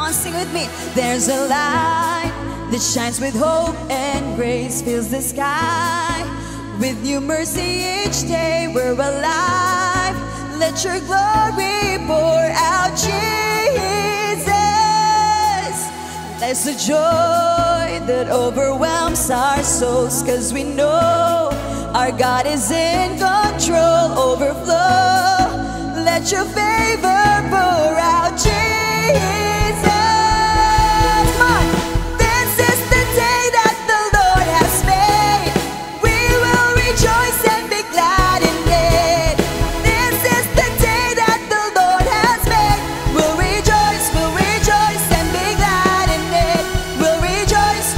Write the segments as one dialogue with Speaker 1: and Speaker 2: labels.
Speaker 1: on, sing with me. There's a light that shines with hope and grace, fills the sky with new mercy each day. We're alive, let your glory pour out, Jesus. There's a joy that overwhelms our souls, 'cause we know our God is in control. Overflow, let your favor pour out, Jesus. Come on. This is the day that the Lord has made. We will rejoice and be glad in it. This is the day that the Lord has made. We'll rejoice and be glad in it. We'll rejoice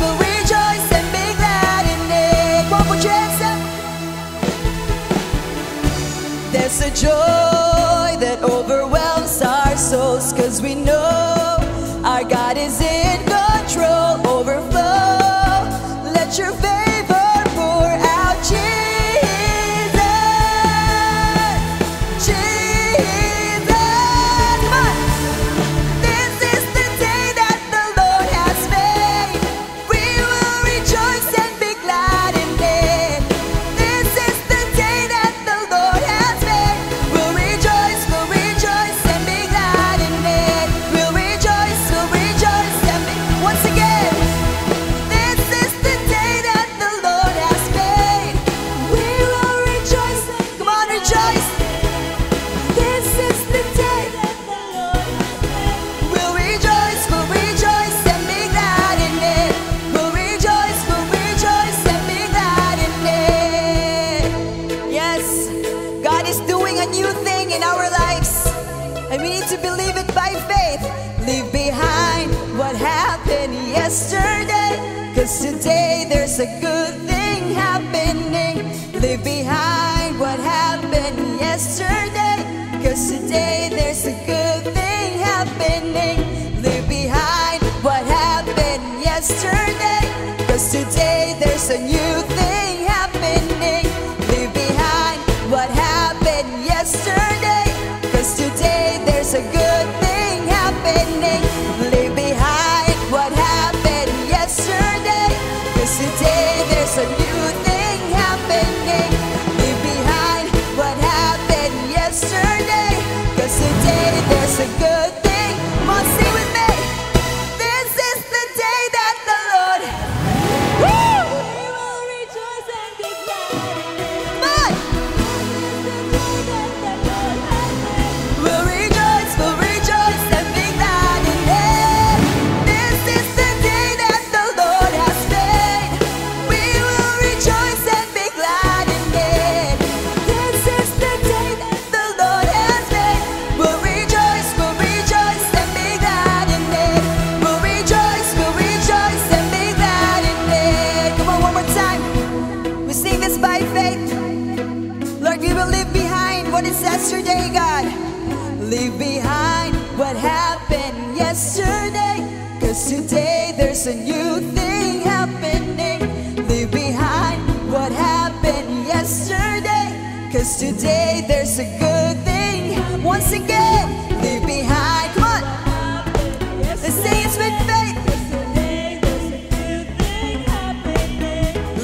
Speaker 1: and be glad in it. One more chance. There's a joy that overwhelms our souls, 'cause we know our God is in control. Overflow, let your favor pour out, Jesus. Jesus, come on. This is the day that the Lord has made. We will rejoice and be glad in it. This is the day that the Lord has made. We'll rejoice and be glad in it. We'll rejoice and be. Once again, this is the day that the Lord has made. We will rejoice. Come on, rejoice. This is the day that the Lord has made. We'll rejoice and be glad in it. We'll rejoice and be glad in it. Yes, God is doing a new thing in our lives, and we need to believe it by faith. Leave behind what happened yesterday, 'cause today there's a good thing happening. Leave behind what happened yesterday, 'cause today there's a good thing happening. Leave behind what happened yesterday, 'cause today there's a new thing happening. Leave behind what happened yesterday, 'cause today there's a good thing happening. Leave behind what happened yesterday, 'cause today there's a new thing happening. Leave behind what happened yesterday, 'cause today there's a good thing. Come on, sing with me. This is the day that the Lord. Woo! We will rejoice and be glad in it. Come on. We'll rejoice and be glad in it. This is the day that the Lord has made. We will rejoice and be glad in it. This is the day that the Lord has made. We'll rejoice and be glad in it. We'll rejoice and be glad in it. Come on, one more time. We sing this by faith. Lord, we will leave behind what is yesterday, God. Leave behind what happened yesterday, 'cause today there's a new thing happening. Leave behind what happened yesterday, 'cause today there's a good thing. Once again, leave behind. Come on. Let's sing it with faith.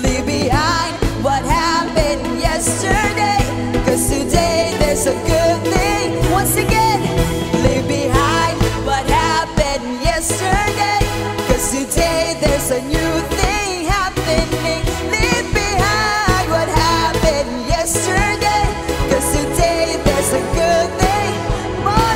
Speaker 1: Leave behind what happened yesterday, 'cause today there's a good thing. Once again, leave behind what happened yesterday, 'cause today there's a new thing happening. Leave behind what happened yesterday, 'cause today there's a good thing. Come on,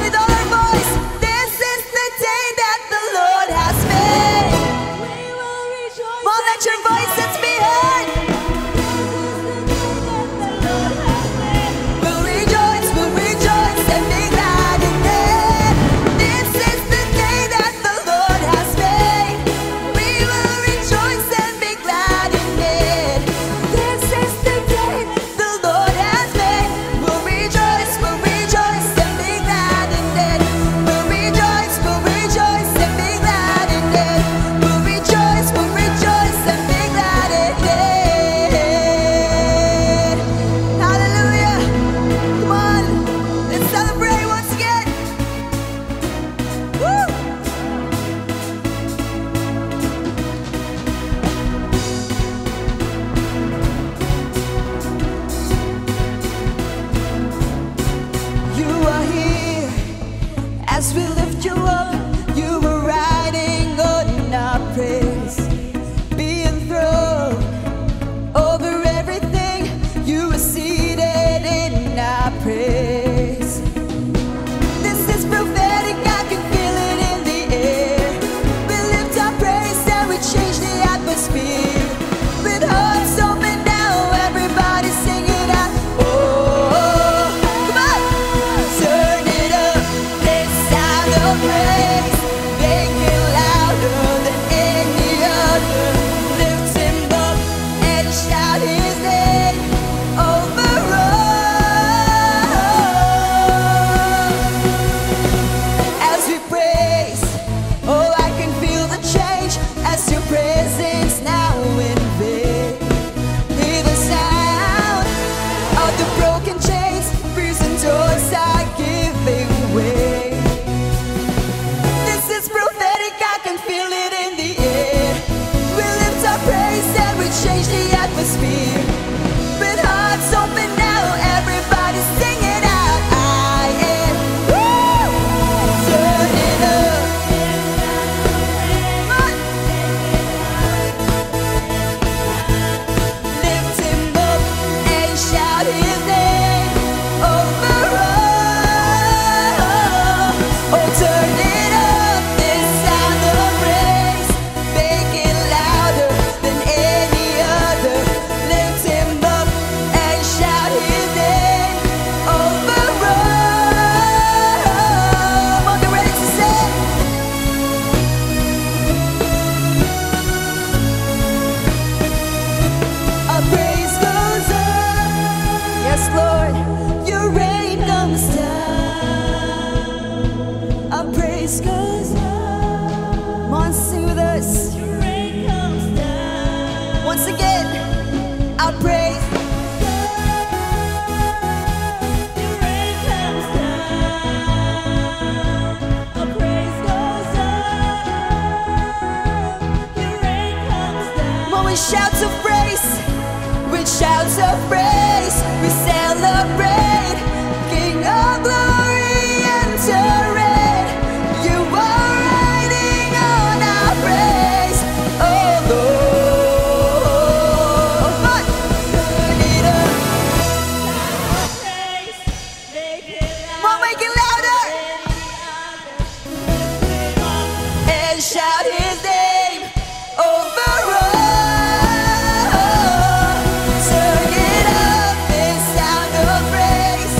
Speaker 1: praise, make it louder than any other. Lift him up and shout his name over all. As we praise, oh, I can feel the change as your presence now invades. Hear the sound of the broken chains, prison doors are giving way. This is prophetic, I can feel it in the air. We lift our praise and we change the atmosphere. With hearts open now, everybody sing it out. I am, woo, turn it up. Come on. Lift him up and shout his name over all. Oh, turn it up, this sound of praise, make it louder than any other. Lift him up and shout his name over all. Are you ready to sing? Our praise goes up. Yes, Lord, your rain comes down. Our praise goes up. Come on, sing with us. Your rain comes down. Once again, our praise. Your rain comes down. Our praise goes up. Your rain comes down. When we shout of praise, with shouts of praise, we celebrate. King of glory, enter in. You are riding on our praise, oh Lord. But turn it up. Come on, make it louder. And shout his name over all. Turn it up, this sound of praise,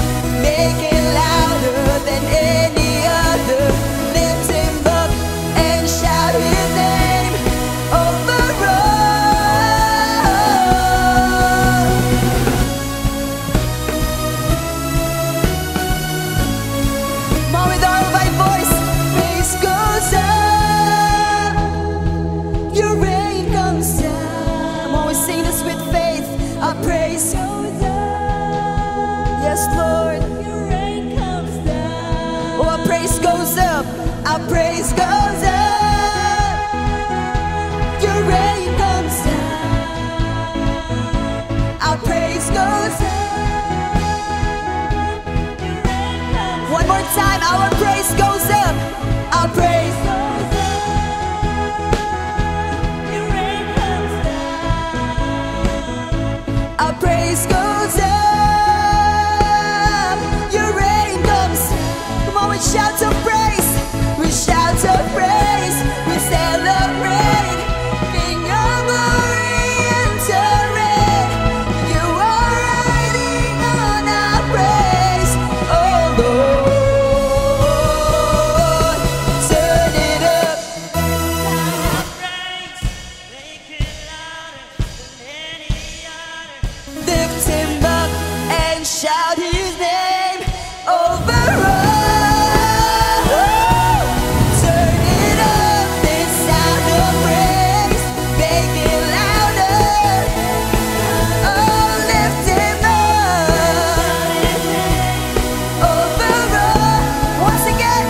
Speaker 1: make it louder than any other. Lift him up and shout his name over all. Come on, with all my voice, praise goes up. Your rain comes down. Come on, we sing this with faith. Our praise goes up. Yes, Lord. Your rain comes down. Oh, our praise goes up. Our praise goes up. Your rain comes down. Our praise goes up. One more time, our praise goes up. Our praise goes up. Your rain comes down. Our praise goes up. Your rain comes. Come on, we shout of praise. We shout of praise. We celebrate. King of glory, enter in. You are riding on our praise, oh Lord. Turn it up. Lift him up and shout his name over all. Turn it up, this sound of praise, make it louder. Oh, lift him up over all. Once again,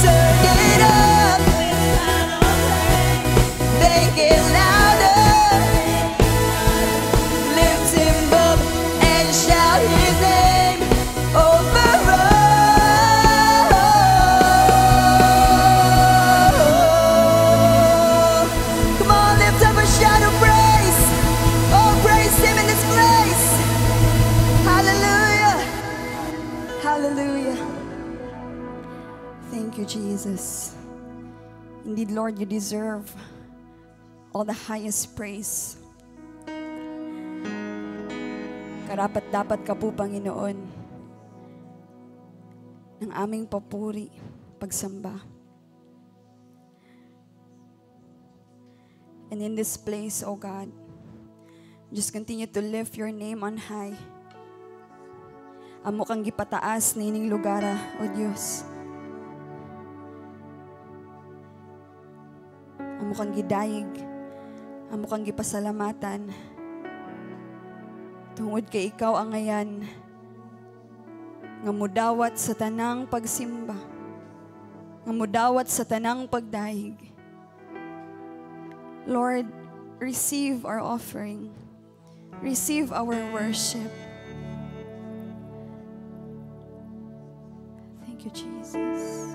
Speaker 1: turn it up, make it louder. Lift him up and shout his name over all. Come on, lift up a shout of praise. Oh, praise him in this place. Hallelujah. Hallelujah. Thank you, Jesus. Indeed, Lord, you deserve all the highest praise. Karapat-dapat ka po, Panginoon, ng aming papuri,
Speaker 2: pagsamba. And in this place, O God, just continue to lift your name on high. Amo kang gipataas na ining lugar, O Diyos. Amo kang gidayig. Amo kang gipasalamatan. Tungod kay ikaw ang ngayan nga mudawat sa tanang pagsimba, nga mudawat sa tanang pagdaig. Lord, receive our offering. Receive our worship. Thank you, Jesus.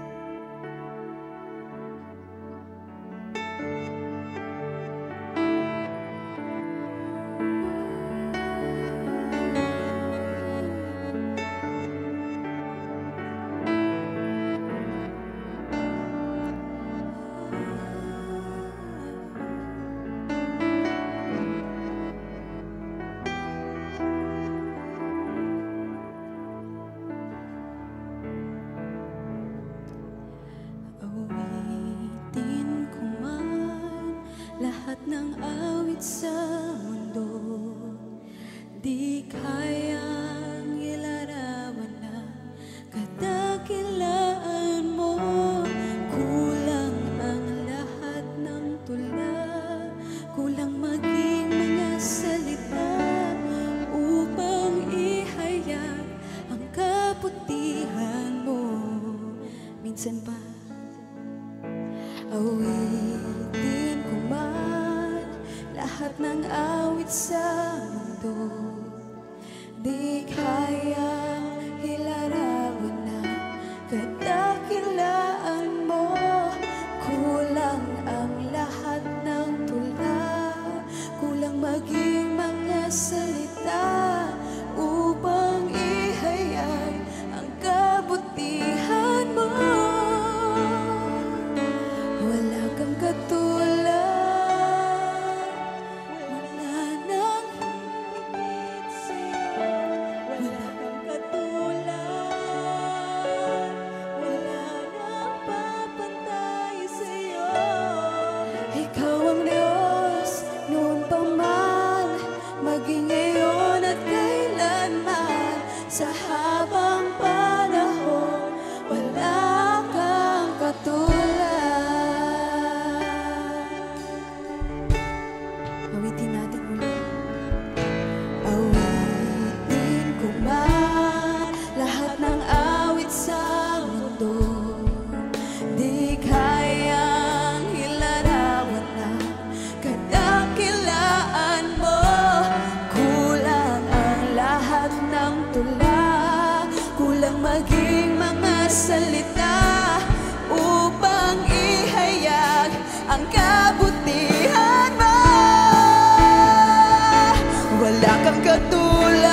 Speaker 1: Lahat ng awit sa mundo, di kayang ilarawan na kadakilaan mo. Kulang ang lahat ng tula, kulang maging mga salita upang ihayag ang kabutihan mo. Minsan pa awitin ko man lahat ng awit sa mundo, di kayang ilarawan na kadakilaan mo. Kulang ang lahat ng tula, kulang maging mga salita upang ihayag ang kabutihan mo. Wala kang katulad, wala nang higit sa'yo. Wala kang katulad, wala nang papantay sa'yo. Ikaw ang Diyos, noon pa man, maging ngayon at kailanman. Sa habang panahon, wala kang katulad. Awitin natin ulit. Awitin ko man lahat ng awit sa mundo, di kayang ilarawan na kadakilaan mo. Kulang ang lahat ng tula, kulang maging mga salita upang ihayag ang kabutihan mo. Wala kang katulad,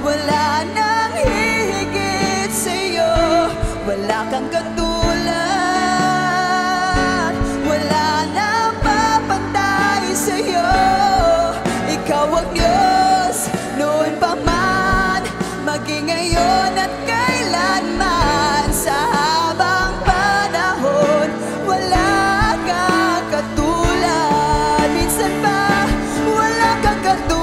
Speaker 1: wala nang hihigit sa'yo. Wala kang katulad, wala nang papantay sa'yo. Ikaw ang Diyos, noon pa man, maging ngayon at kailanman. Sa habang panahon, wala kang katulad. Minsan pa, wala kang katulad,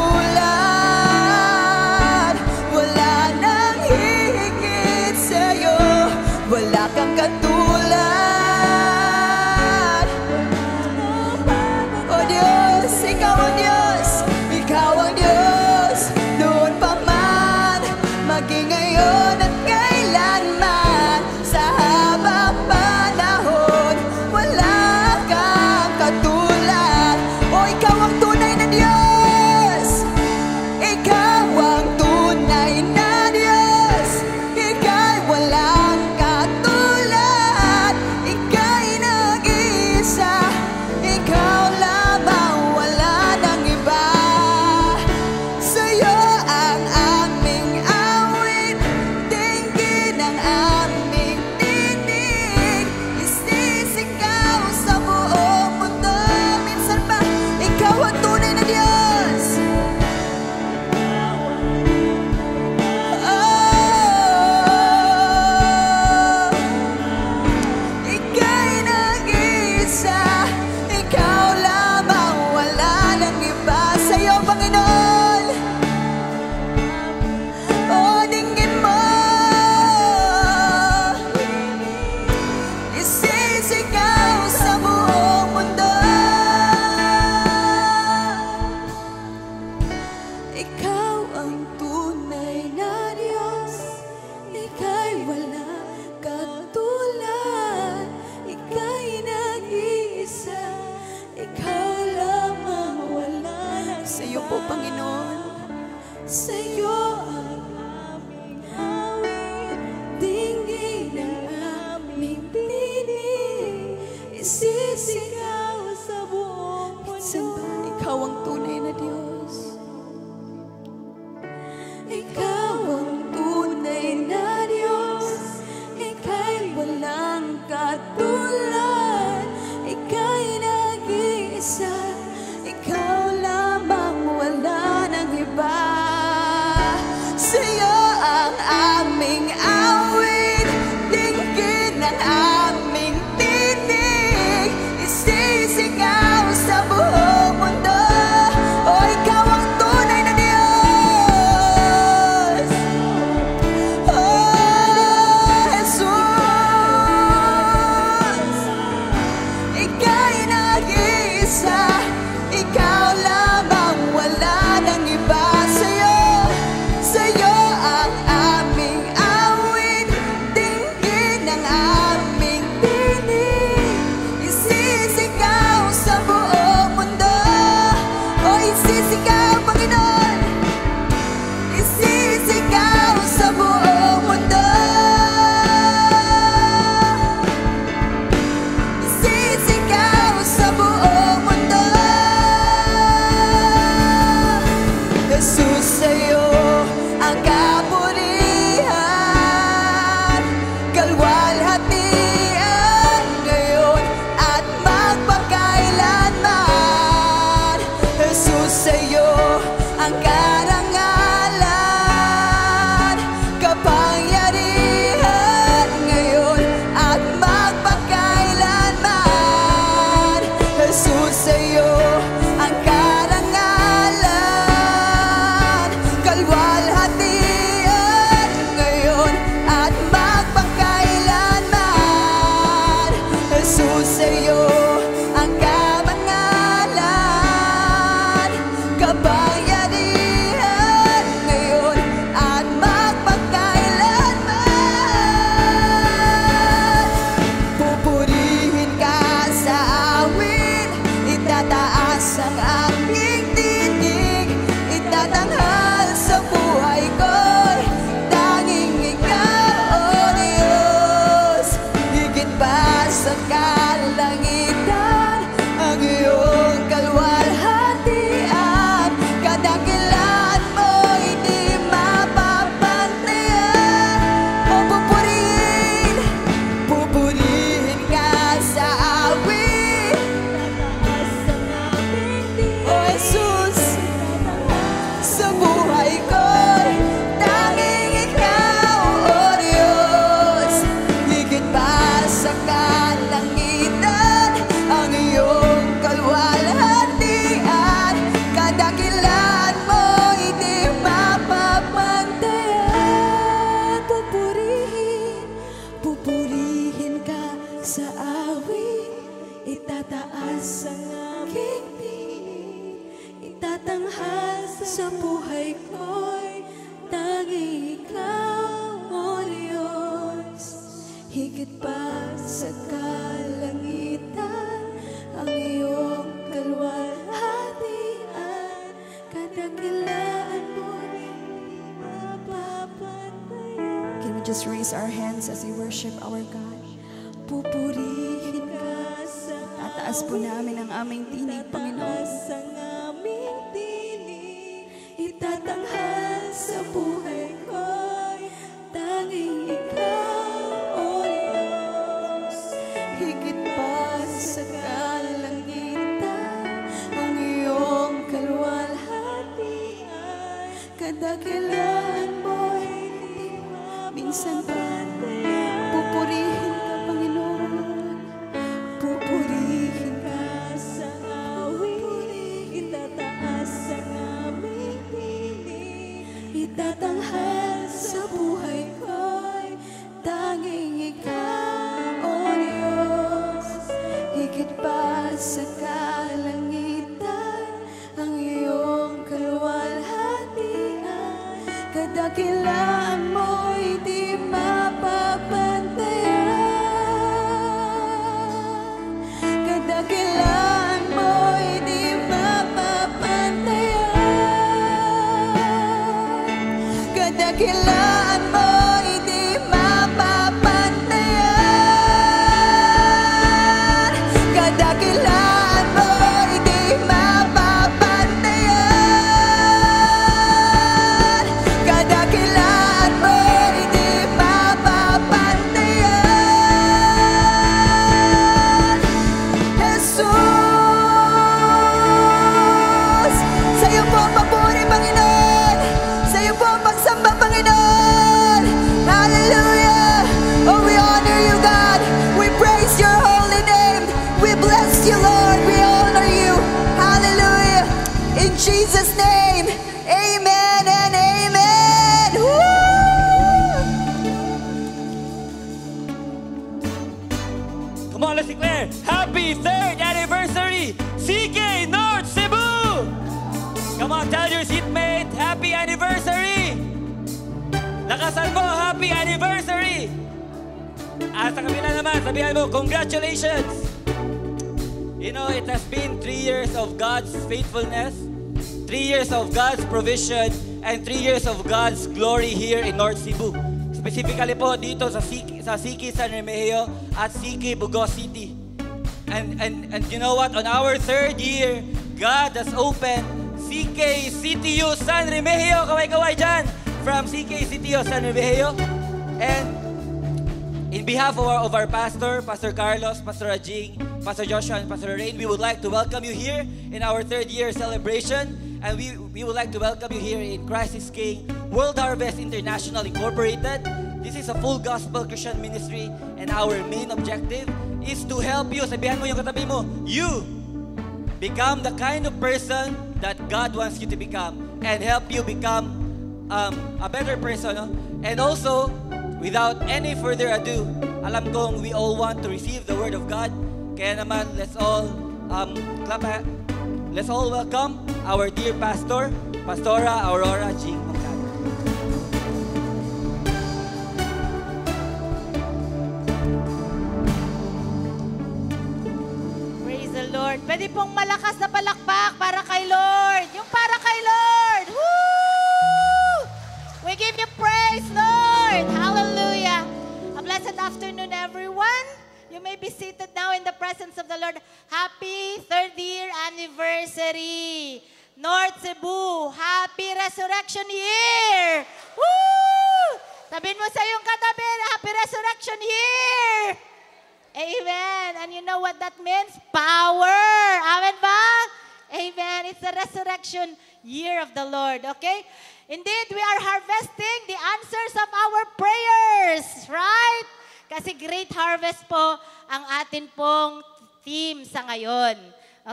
Speaker 1: wala nang hihigit sa'yo. Wala kang katulad. O Diyos, ikaw ang Diyos, ikaw ang Diyos, noon pa man, maging ngayon at kailanman. Sa habang panahon, wala kang katulad. O ikaw ang tunay na Diyos, ikaw ang tunay na Diyos, ika'y walang katulad. kalwalhatian ngayon at magpakailanman. Jesus, sa'yo ang karangalan, kapangyarihan ngayon at magpakailanman. Jesus, sa'yo ang karangalan, kalwalhatian ngayon at magpakailanman. Jesus, sa'yo ang kamangalan, kapangyarihan ngayon at magpakailanman. Pupurihin ka sa awit, itataas ang aking tinig, itatanghal sa buhay ko'y tanging ikaw, O Diyos. Higit pa sa kalangitan ang iyong kalwalhatian, kadakilaan mo'y di mapapantayan. O pupurihin ka sa awit, O Jesus, sa buhay ko'y tanging ikaw, O Diyos. Higit pa sa kalangitan ang iyong kalwalhatian, kadakilaan mo'y di mapapantayan. Pupurihin ka sa awit, itataas ang aking tinig, itatanghal sa buhay ko'y tanging ikaw, O Diyos. Higit pa sa kalangitan ang iyong kalwalhatian, kadakilaan mo'y di mapapantayan. Can we just raise our hands as we worship our God? Pupurihin ka sa Tataas po namin ang aming tinig, Panginoon. Ang aming tinig, itatanghal sa buhay ko'y tanging ikaw, O Diyos. Higit pa sa kalangitan ang iyong kalwalhatian, kadakilaan mo'y di minsan pa pupurihin ka, Panginoon. Pupurihin ka sa awit, itataas ang aming tinig, itatanghal sa buhay ko'y tanging ikaw, O Diyos. Higit pa sa kalangitan ang iyong kalwalhatian, kadakilaan mo'y di mapapantayan. Kadakilaan mo'y di mapapantayan. Kadakilaan mo'y di mapapantayan. Kadakilaan mo'y di mapapantayan. Kadakilaan mo'y di mapapantayan. Jesus, sa'yo po ang papuri, Panginoon. Sa'yo po ang pagsamba, Panginoon. Hallelujah. Oh, we honor you, God. We praise your holy name. We bless you, Lord. We honor you. Hallelujah. In Jesus' name, amen and amen. Woo!
Speaker 3: Come on, let's declare happy 3rd anniversary, CK North Cebu! Come on, tell your seatmate, happy anniversary! Lakasan mo, happy anniversary! At sa kabila naman, sabihan mo, congratulations! You know, it has been 3 years of God's faithfulness, 3 years of God's provision, and 3 years of God's glory here in North Cebu. Specifically po dito sa CK San Remigio at CK Bugos City. And you know what? On our 3rd year, God has opened CK CTU San Remigio. Kaway-kaway dyan! From CK CTU San Remigio. And behalf of our pastor, Pastor Carlos, Pastor Ajing, Pastor Joshua, and Pastor Rain, we would like to welcome you here in our third year celebration. And we would like to welcome you here in Christ is King World Harvest International Incorporated. This is a full gospel Christian ministry, and our main objective is to help you. Sabihan mo yung katabi mo, you become the kind of person that God wants you to become and help you become a better person. No? And also, without any further ado, alam kong we all want to receive the Word of God. Kaya naman, let's all let's all welcome our dear pastor, Pastora Aurora Jing Moncada.
Speaker 4: Praise the Lord. Pwede pong malakas na palakpak para kay Lord. Yung para kay Lord. Woo! We give you praise, Lord. Hallelujah. A blessed afternoon, everyone. You may be seated now in the presence of the Lord. Happy third year anniversary. North Cebu, happy resurrection year. Woo! Sabihin mo sa iyong katabi, happy resurrection year. Amen. And you know what that means? Power. Amen ba? Amen. It's the resurrection year of the Lord. Okay? Indeed, we are harvesting the answers of our prayers. Right? Kasi great harvest po ang atin pong theme sa ngayon.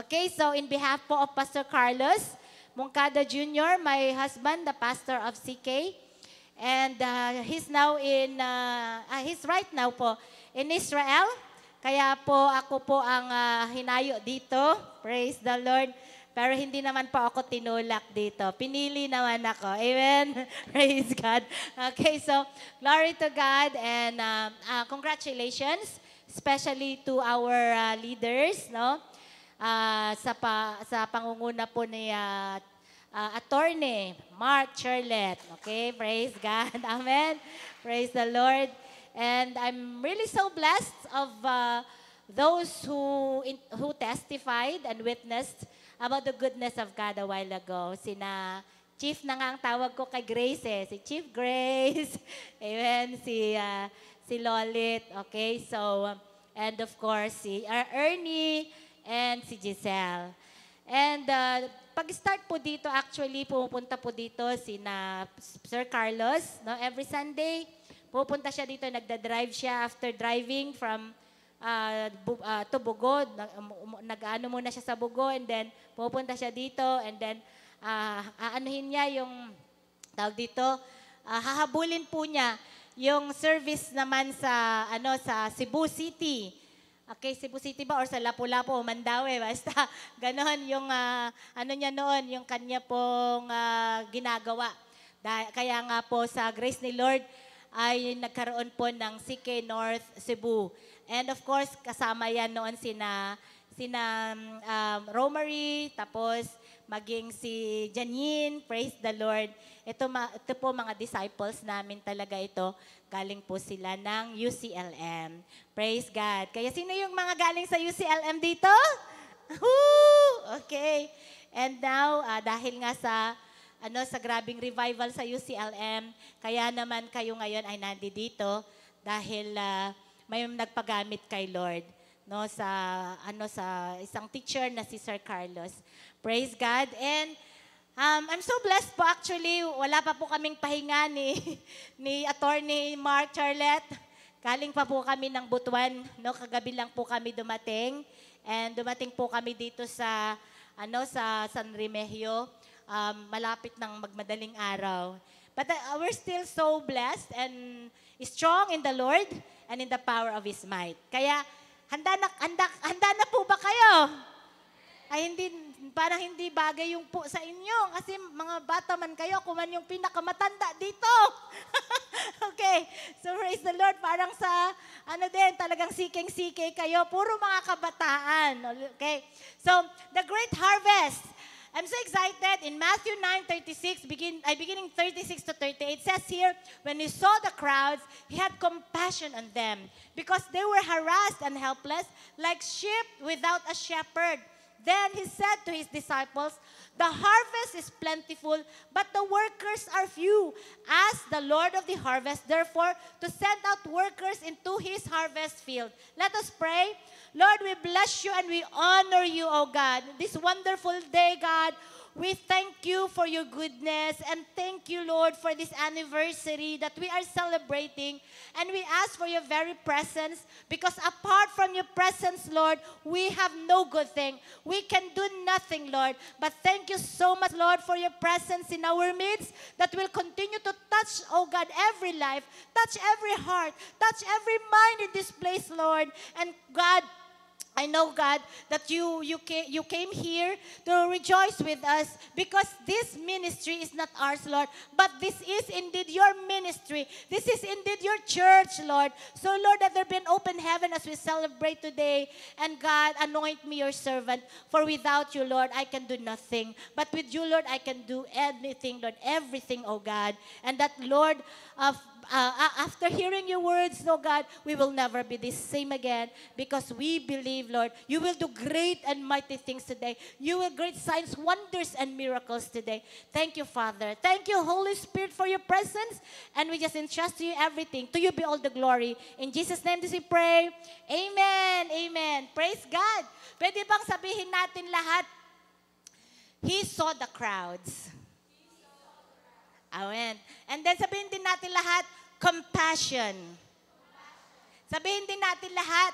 Speaker 4: Okay, so in behalf po of Pastor Carlos Moncada Jr., my husband, the pastor of CK, and he's right now po in Israel. Kaya po ako po ang hinayo dito. Praise the Lord. Pero hindi naman po ako tinulak dito. Pinili naman ako. Amen? Praise God. Okay, so glory to God and congratulations, especially to our leaders, no? Sa pangunguna po ni Attorney Mark Charlotte. Okay, praise God. Amen? Praise the Lord. And I'm really so blessed of those who testified and witnessed about the goodness of God a while ago. Sina Chief na nga ang tawag ko kay Grace si Chief Grace. Amen. Si Lolit. Okay, so, and of course, si Ernie and si Giselle. And pag-start po dito, actually, pupunta po dito sina Sir Carlos, no? Every Sunday, pupunta siya dito, nagda-drive siya after driving from to Bugo, nag-ano muna siya sa Bugo, and then pupunta siya dito, and then aanuhin niya yung tawag dito, hahabulin po niya yung service naman sa Cebu City. Okay, Cebu City ba or sa Lapu-Lapu, Mandaue, basta ganon yung niya noon, yung kanya pong ginagawa. Kaya nga po sa Grace ni Lord ay nagkaroon po ng CK North Cebu. And of course, kasama yan noon sina Romary, tapos maging si Janine, praise the Lord. Ito po mga disciples namin talaga ito. Galing po sila ng UCLM. Praise God. Kaya sino yung mga galing sa UCLM dito? Woo! Okay. And now, dahil nga sa grabing revival sa UCLM, kaya naman kayo ngayon ay nandito dahil may nagpagamit kay Lord, no, sa isang teacher na si Sir Carlos. Praise God. And I'm so blessed po actually. Wala pa po kaming pahinga ni Attorney Mark Charlotte. Galing pa po kami ng Butuan, no, kagabi lang po kami dumating. And dumating po kami dito sa San Remigio, malapit ng magmadaling araw. But we're still so blessed and strong in the Lord and in the power of His might. Kaya, handa na po ba kayo? Ay, parang hindi bagay yung po sa inyo. Kasi mga bata man kayo, ako man yung pinakamatanda dito. Okay, so praise the Lord. Parang sa, talagang siking-sike kayo. Puro mga kabataan. Okay, so, the great harvest. I'm so excited. In Matthew 9:36, beginning 36 to 38, says here, when He saw the crowds, He had compassion on them because they were harassed and helpless, like sheep without a shepherd. Then he said to his disciples, "The harvest is plentiful, but the workers are few. Ask the Lord of the harvest, therefore, to send out workers into his harvest field." Let us pray. Lord, we bless you and we honor you, O God. This wonderful day, God, we thank you for your goodness and thank you, Lord, for this anniversary that we are celebrating. And we ask for your very presence because apart from your presence, Lord, we have no good thing. We can do nothing, Lord. But thank you so much, Lord, for your presence in our midst that will continue to touch, oh God, every life, touch every heart, touch every mind in this place, Lord. And God, I know, God, that you came here to rejoice with us because this ministry is not ours, Lord, but this is indeed your ministry. This is indeed your church, Lord. So, Lord, let there be an open heaven as we celebrate today. And God, anoint me your servant, for without you, Lord, I can do nothing. But with you, Lord, I can do anything, Lord, everything, oh God. And that, Lord, after hearing your words, oh God, we will never be the same again because we believe, Lord, you will do great and mighty things today. You will great signs, wonders, and miracles today. Thank you, Father. Thank you, Holy Spirit, for your presence. And we just entrust to you everything. To you be all the glory. In Jesus' name this we pray. Amen. Amen. Praise God. Pwede bang sabihin natin lahat, He saw the crowds. Amen. And then sabihin din natin lahat, compassion. Sabihin din natin lahat,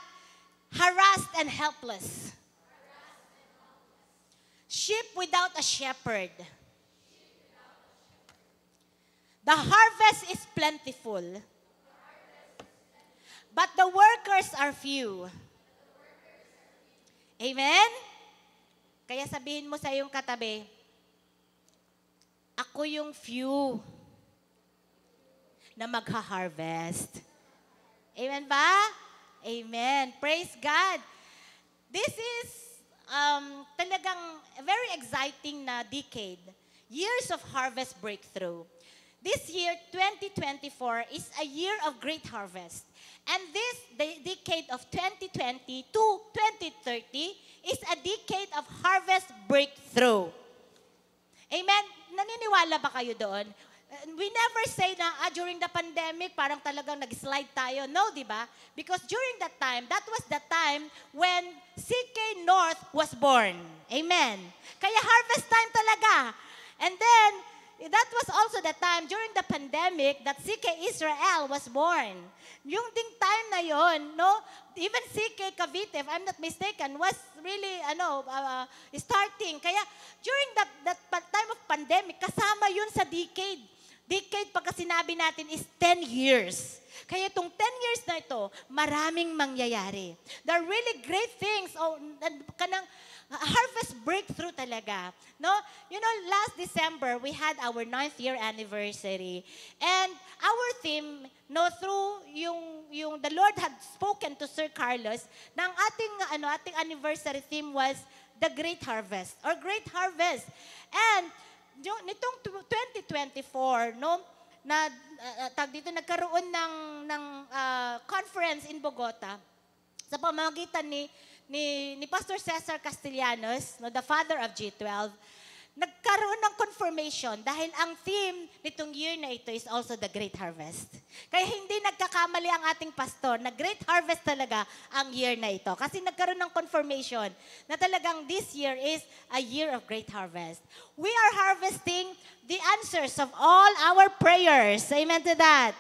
Speaker 4: harassed and helpless. Sheep without a shepherd. The harvest is plentiful, but the workers are few. Amen? Kaya sabihin mo sa iyong katabi, ako yung few na magha-harvest. Amen ba? Amen. Praise God. This is talagang a very exciting na decade. Years of harvest breakthrough. This year, 2024, is a year of great harvest. And this decade of 2020 to 2030 is a decade of harvest breakthrough. Amen? Naniniwala ba kayo doon? We never say na during the pandemic, parang talagang nag-slide tayo. No, di ba? Because during that time, that was the time when CK North was born. Amen. Kaya harvest time talaga. And then, that was also the time during the pandemic that CK Israel was born. Yung ding time na yon, no? Even CK Cavite, if I'm not mistaken, was really starting. Kaya during that time of pandemic, kasama yun sa decade. Decade pagka sinabi natin is 10 years. Kaya itong 10 years na ito, maraming mangyayari. There are really great things. Kanang harvest breakthrough talaga. No? You know, last December, we had our 9th year anniversary. And our theme, no, through yung the Lord had spoken to Sir Carlos, na ang ating anniversary theme was the Great Harvest or Great Harvest. And nitong 2024, no, na dito nagkaroon ng conference in Bogota sa pamamagitan ni Pastor Cesar Castellanos, no, the father of G12. Nagkaroon ng confirmation dahil ang theme nitong year na ito is also the Great Harvest. Kaya hindi nagkakamali ang ating pastor na Great Harvest talaga ang year na ito. Kasi nagkaroon ng confirmation na talagang this year is a year of Great Harvest. We are harvesting the answers of all our prayers. Amen to that.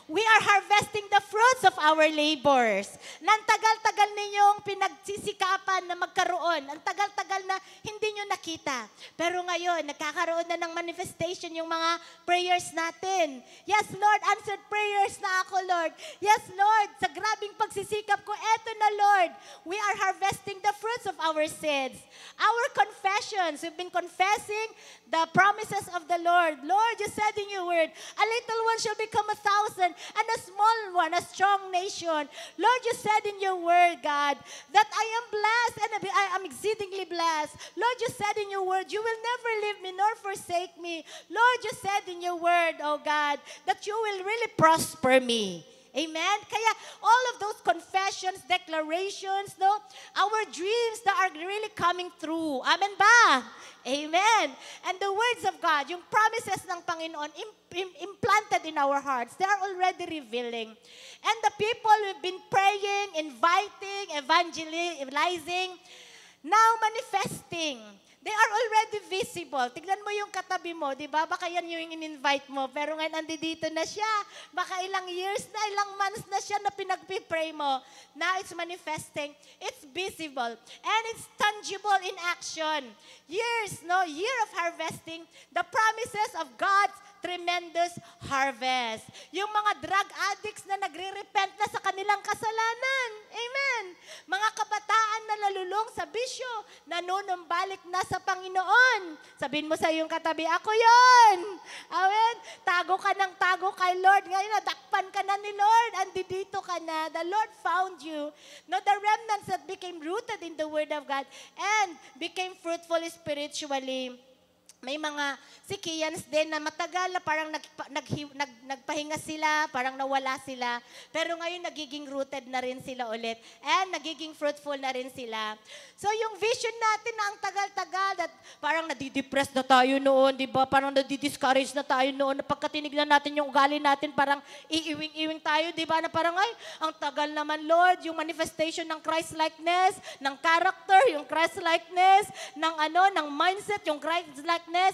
Speaker 4: We are harvesting the fruits of our labors. Nang tagal-tagal ninyong pinagsisikapan na magkaroon. Ang tagal-tagal na hindi nyo nakita. Pero ngayon, nagkakaroon na ng manifestation yung mga prayers natin. Yes, Lord, answered prayers na ako, Lord. Yes, Lord, sa grabing pagsisikap ko, eto na, Lord. We are harvesting the fruits of our seeds. Our confessions, we've been confessing the promises of the Lord. Lord, you said in your word, a little one shall become 1,000, and a small one, a strong nation. Lord, you said in your word, God, that I am blessed and I am exceedingly blessed. Lord, you said in your word, you will never leave me nor forsake me. Lord, you said in your word, oh God, that you will really prosper me. Amen? Kaya all of those confessions, declarations, no, our dreams that are really coming true. Amen ba? Amen. And the words of God, yung promises ng Panginoon, implanted in our hearts, they are already revealing. And the people we've been praying, inviting, evangelizing, now manifesting. They are already visible. Tignan mo yung katabi mo, di ba? Baka yan yung in-invite mo. Pero ngayon, andito na siya. Baka ilang years na, ilang months na siya na pinagpipray mo. Now it's manifesting. It's visible. And it's tangible in action. Years, no? Year of harvesting. The promises of God's tremendous harvest. Yung mga drug addicts na nagre-repent na sa kanilang kasalanan. Amen. Mga kabataan na nalulong sa bisyo, nanunumbalik na sa Panginoon. Sabihin mo sa iyong katabi, ako yon. Amen. Tago ka ng tago kay Lord. Ngayon, nadakpan ka na ni Lord. Andito ka na. The Lord found you. No, the remnants that became rooted in the Word of God and became fruitful spiritually. May mga Sikians din na matagal na parang nagpahinga sila, parang nawala sila. Pero ngayon nagiging rooted na rin sila ulit. And nagiging fruitful na rin sila. So yung vision natin na ang tagal-tagal, that parang nadidepress na tayo noon, di ba? Parang nadidiscourage na tayo noon. Pagka tinignan natin yung ugali natin, parang iiwing-iwing tayo, di ba? Na parang, ay, ang tagal naman, Lord, yung manifestation ng Christ-likeness, ng character, yung Christ-likeness, ng mindset, yung Christ-likeness,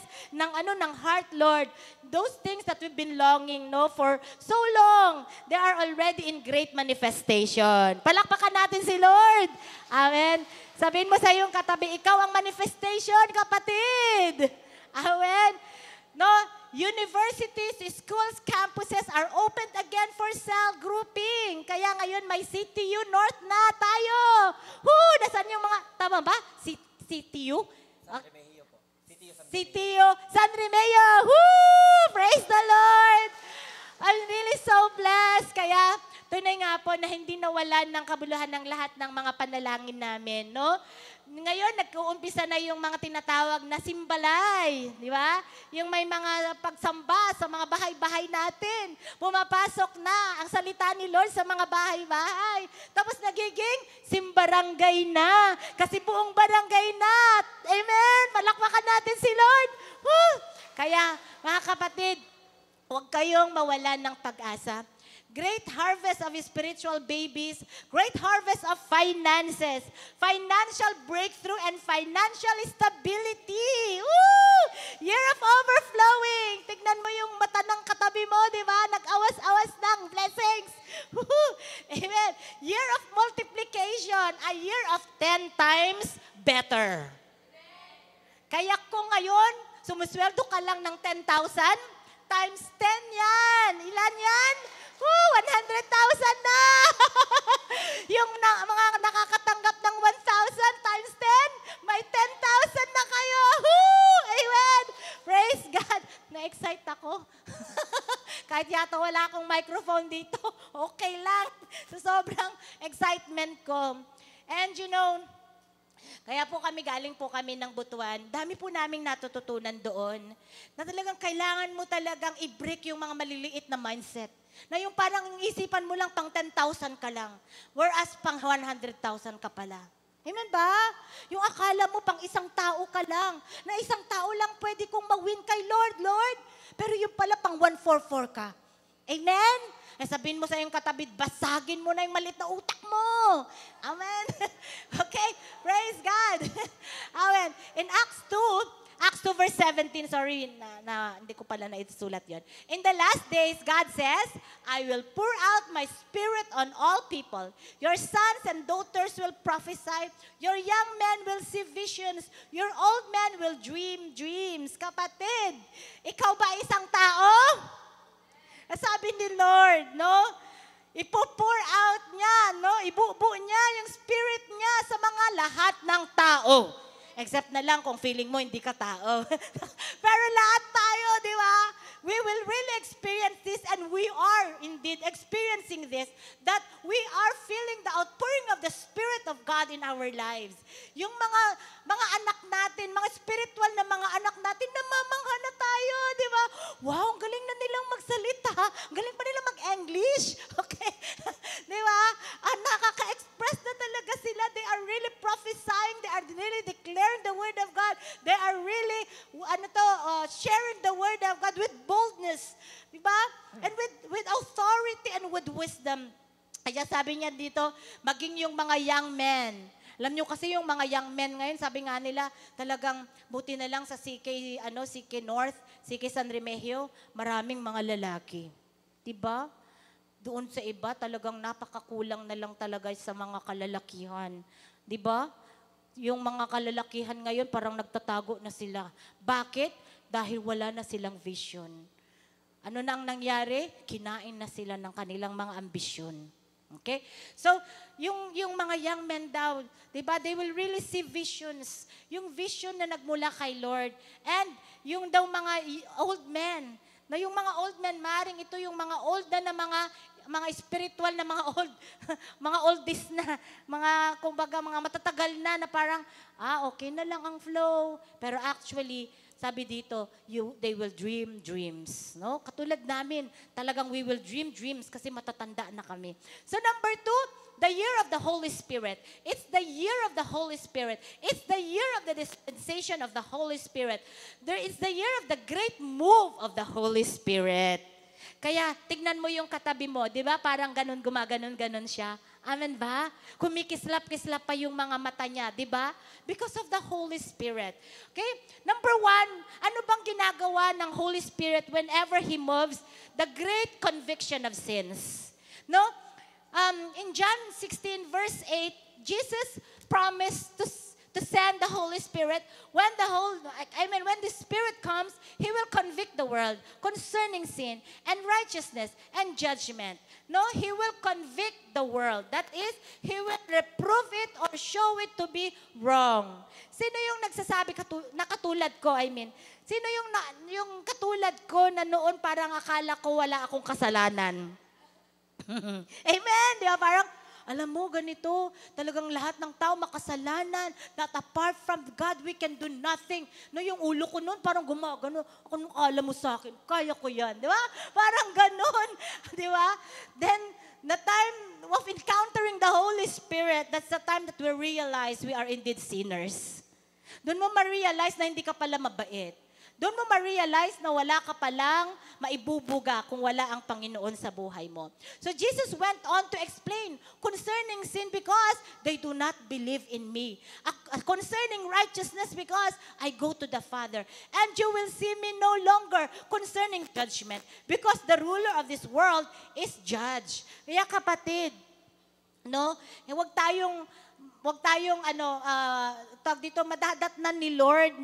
Speaker 4: ng heart, Lord. Those things that we've been longing, no, for so long, they are already in great manifestation. Palakpakan natin si Lord. Amen. Sabihin mo sa iyong katabi, ikaw ang manifestation, kapatid. Amen. No, universities, schools, campuses are opened again for cell grouping. Kaya ngayon may CTU North na tayo. Nasaan yung mga, tama ba? CTU? CTU, San Remeo. Praise the Lord. I'm really so blessed. Kaya, tunay nga po na hindi nawalan ng kabuluhan ng lahat ng mga panalangin namin, no? Ngayon, nag-uumpisa na yung mga tinatawag na simbalay, di ba? Yung may mga pagsamba sa mga bahay-bahay natin. Pumapasok na ang salita ni Lord sa mga bahay-bahay. Tapos nagiging simbarangay na. Kasi buong barangay na. Amen? Malakpakan natin si Lord. Kaya, mga kapatid, huwag kayong mawalan ng pag-asa. Great harvest of spiritual babies, great harvest of finances, financial breakthrough, and financial stability. Woo! Year of overflowing. Tignan mo yung mata ng katabi mo, di ba? Nag-awas-awas ng blessings. Woo! Amen. Year of multiplication, a year of 10 times better. Kaya kung ngayon, sumusweldo ka lang ng 10,000, times 10 yan. Ilan yan? 100,000 na! Yung mga nakakatanggap ng 1,000 times 10, may 10,000 na kayo! Amen! Praise God! Na-excite ako. Kahit yata wala akong microphone dito, okay lang. So sobrang excitement ko. And you know, kaya po galing po kami ng Butuan. Dami po naming natututunan doon. Na talagang kailangan mo talagang i-break yung mga maliliit na mindset. Na yung parang isipan mo lang pang 10,000 ka lang. Whereas pang 100,000 ka pala. Amen ba? Yung akala mo pang isang tao ka lang. Na isang tao lang pwede kong mag-win kay Lord. Pero yung pala pang 144 ka. Amen? Sabihin mo sa iyong katabi, basagin mo na yung maliit na utak mo. Amen? Okay? Praise God. Amen. In Acts 2 verse 17, sorry, hindi ko pala naisulat yun. In the last days, God says, I will pour out my spirit on all people. Your sons and daughters will prophesy. Your young men will see visions. Your old men will dream dreams. Kapatid, ikaw ba isang tao? Sabi ni Lord, no? Ipo-pour out niya, no? Ibubuo niya yung spirit niya sa mga lahat ng tao. Except na lang kung feeling mo hindi ka tao. Pero lahat tayo, di ba? We will really experience this and we are indeed experiencing this, that we are feeling the outpouring of the Spirit of God in our lives. Yung mga anak natin, mga spiritual na mga anak natin, namamangha na tayo, di ba? Wow, ang galing na nilang magsalita. Ang galing pa nila mag-English. Okay? Di ba? Nakaka-express na talaga sila. They are really prophesying. They are really declaring the Word of God. They are really, sharing the Word of God with boldness. Di ba? And with authority and with wisdom. Kaya sabi niya dito, maging yung mga young men. Alam niyo kasi yung mga young men ngayon, sabi nga nila, talagang buti na lang sa CK North, CK San Remigio, maraming mga lalaki. Diba? Doon sa iba, talagang napakakulang na lang talaga sa mga kalalakihan. Diba? Yung mga kalalakihan ngayon, parang nagtatago na sila. Bakit? Dahil wala na silang vision. Ano na ang nangyari? Kinain na sila ng kanilang mga ambisyon. Okay? So, yung mga young men daw, diba, they will really see visions. Yung vision na nagmula kay Lord. And yung daw mga old men, na yung mga old men, maring ito yung mga old na mga spiritual na mga old, mga oldies na, kumbaga, mga matatagal na parang, okay na lang ang flow. Pero actually, sabi dito, they will dream dreams. No? Katulad namin, talagang we will dream dreams kasi matatanda na kami. So number 2, the year of the Holy Spirit. It's the year of the Holy Spirit. It's the year of the dispensation of the Holy Spirit. There is the year of the great move of the Holy Spirit. Kaya tignan mo yung katabi mo, di ba? Parang ganun, gumaganon-ganon siya. Amen ba? Kumikislap-kislap pa yung mga mata niya, di ba? Because of the Holy Spirit. Okay? Number 1, ano bang ginagawa ng Holy Spirit whenever He moves? The great conviction of sins. No? In John 16 verse 8, Jesus promised to send the Holy Spirit. When the Spirit comes, He will convict the world concerning sin and righteousness and judgment. No, He will convict the world. That is, He will reprove it or show it to be wrong. Sino yung nagsasabi na katulad ko, Sino yung katulad ko na noon parang akala ko wala akong kasalanan? Amen? Di ba? Parang, alam mo, ganito, talagang lahat ng tao makasalanan, that apart from God, we can do nothing. No, yung ulo ko noon, parang gumagano, anong alam mo sa akin? Kaya ko yan, di ba? Parang ganon, di ba? Then, the time of encountering the Holy Spirit, that's the time that we realize we are indeed sinners. Doon mo ma-realize na hindi ka pala mabait. Doon mo ma-realize na wala ka palang maibubuga kung wala ang Panginoon sa buhay mo. So Jesus went on to explain concerning sin because they do not believe in me. Concerning righteousness because I go to the Father. And you will see me no longer concerning judgment because the ruler of this world is judged. Kaya kapatid, no, huwag tayong madadatnan ni Lord